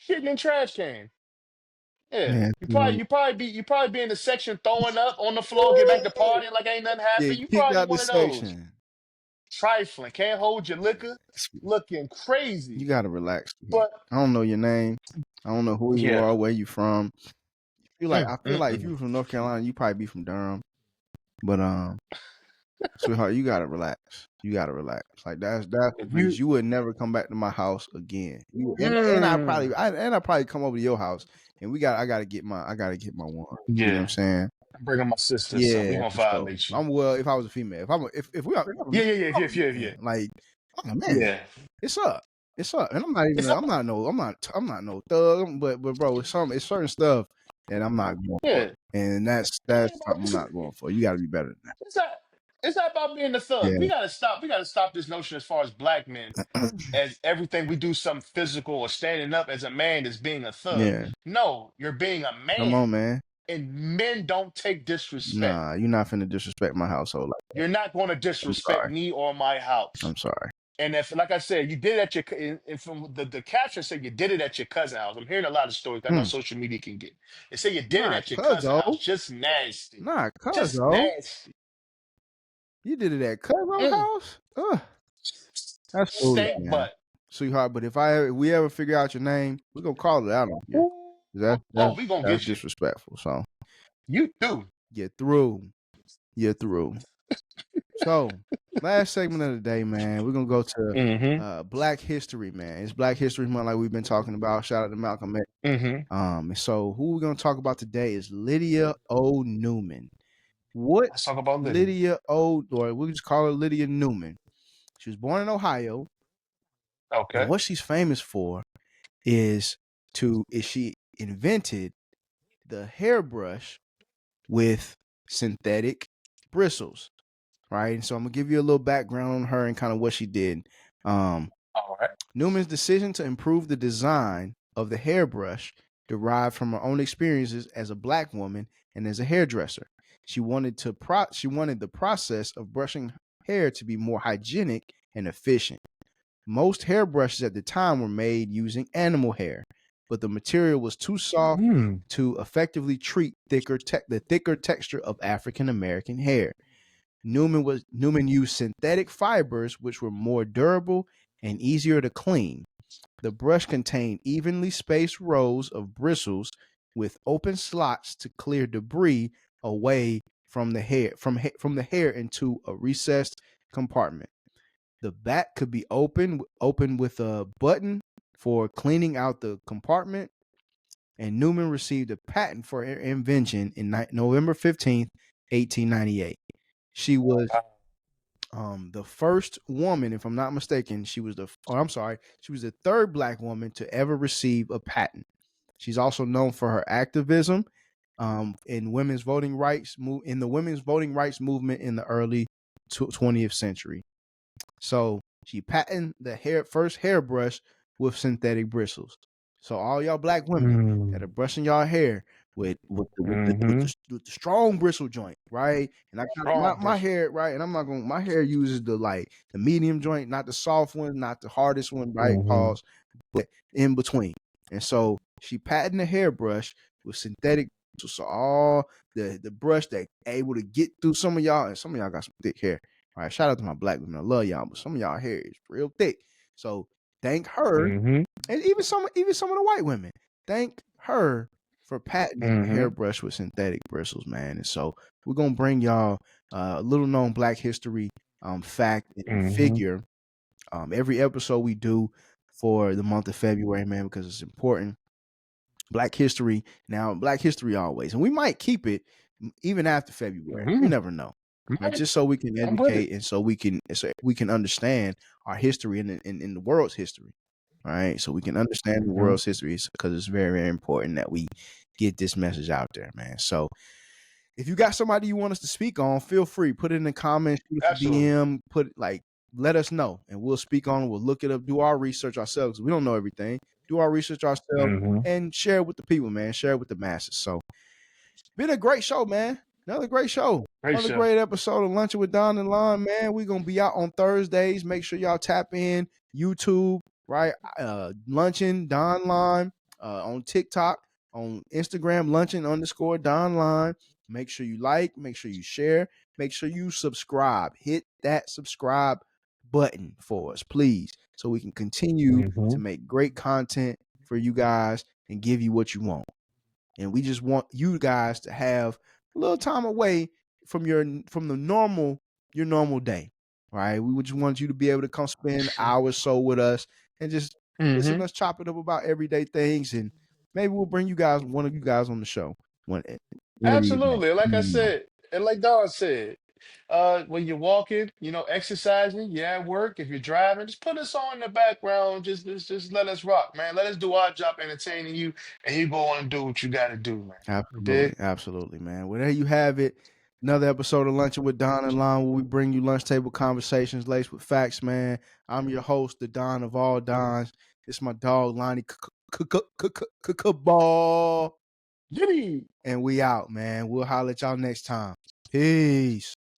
Shitting in trash can. Yeah. Man, You probably be in the section throwing up on the floor, get back to partying like ain't nothing yeah, happened. You kicked probably out the one of those. section. Trifling, can't hold your liquor, looking You crazy. gotta relax. But I don't know your name. I don't know who you yeah. are, where you from. I feel like if you Mm. were from North Carolina, you probably be from Durham. But sweetheart, you gotta relax. You gotta relax. Like that's If because you would never come back to my house again. And I probably come over to your house and I gotta get my one. You know what I'm yeah, saying? I'm bringing my sister, so we Yeah, gonna for sure. violate you. If I was a female, if we are, Yeah. like, oh man, Yeah. it's up. It's up. And I'm not even It's I'm up. not no thug, but bro, it's certain stuff that I'm not going for. Yeah. And that's something I'm not going for. You gotta be better than It's not it's not about being a thug. that. We gotta stop this notion as far as black men, Yeah. as everything we do something physical or standing up as a man is being a thug. Yeah. No, you're being a Come man. on, man. And men don't take disrespect. Nah, you're not finna disrespect my household like that. You're not going to I'm disrespect sorry. me or my house. I'm sorry. And if, like I said, you did it at and from the caption said you did it at your cousin's house. I'm hearing a lot of stories. I know social media can get. They say you did it Nah, at your cousin's cuzzo. house. Just nasty. Nah, Just cuzzo. nasty. You did it at cuzzo's house? Ugh. That's foolish, Stank man. butt. Sweetheart, but if we ever figure out your name, we're gonna call it out on you. We gonna That's get you. disrespectful. So You too. you're through. So last segment of the day, man, we're gonna go to Black History, man. It's Black History Month, like we've been talking about. Shout out to Malcolm X. And so who we're gonna talk about today is Lydia O. Newman. Let's talk about Lydia O, or we'll just call her Lydia Newman. She was born in Ohio. Okay. And what she's famous for is she invented the hairbrush with synthetic bristles, right? And so I'm gonna give you a little background on her and kind of what she did. All right. Newman's decision to improve the design of the hairbrush derived from her own experiences as a Black woman and as a hairdresser. She wanted the process of brushing hair to be more hygienic and efficient. Most hairbrushes at the time were made using animal hair. but the material was too soft to effectively treat the thicker texture of African American hair. Newman used synthetic fibers which were more durable and easier to clean. The brush contained evenly spaced rows of bristles with open slots to clear debris away from the hair into a recessed compartment. The back could be open with a button for cleaning out the compartment. And Newman received a patent for her invention in November 15th, 1898. She was the first woman, if I'm not mistaken, she was the third black woman to ever receive a patent. She's also known for her activism in women's voting rights the women's voting rights movement in the early 20th century. So she patented the first hairbrush with synthetic bristles. So all y'all black women that are brushing y'all hair with the strong bristle joint, right? And I got my hair, right? And my hair uses the medium joint, not the soft one, not the hardest one, right? Pause, but in between. And so she patented a hairbrush with synthetic bristles. So all the brush that able to get through some of y'all, and some of y'all got some thick hair. All right, shout out to my black women. I love y'all, but some of y'all hair is real thick. So thank her, and even some of the white women. Thank her for patenting a hairbrush with synthetic bristles, man. And so we're gonna bring y'all a little known Black history fact and figure every episode we do for the month of February, man, because it's important. Black history now, Black history always, and we might keep it even after February. We never know. Right, just so we can educate and so we can understand our history in the world's history. All right, so we can understand the world's history because it's very, very important that we get this message out there, man. So if you got somebody you want us to speak on, feel free, put it in the comments, DM, let us know, and we'll speak on it. We'll look it up, do our research ourselves. We don't know everything. Do our research ourselves and share it with the people, man. Share it with the masses. So been a great show, man. Another great show. Another great episode of Lunching with Don and Lon, man. We're going to be out on Thursdays. Make sure y'all tap in YouTube, right? Lunchin, Don Lon, on TikTok, on Instagram, Lunchin_Don Lon. Make sure you like, make sure you share, make sure you subscribe. Hit that subscribe button for us, please, so we can continue to make great content for you guys and give you what you want. And we just want you guys to have a little time away from your normal day, right? We would just want you to be able to come spend an hour or so with us and just listen to us chop it up about everyday things, and maybe we'll bring one of you guys on the show. Absolutely. Like I said, and like Don said, when you're walking, exercising, you're at work, if you're driving, just put us on in the background. Just let us rock, man. Let us do our job entertaining you, and you go on and do what you got to do, man. Absolutely, man. Well, there you have it. Another episode of Lunching with Don and Lon, where we bring you lunch table conversations laced with facts, man. I'm your host, the Don of all Dons. It's my dog, Lonnie Ball. And we out, man. We'll holler at y'all next time. Peace.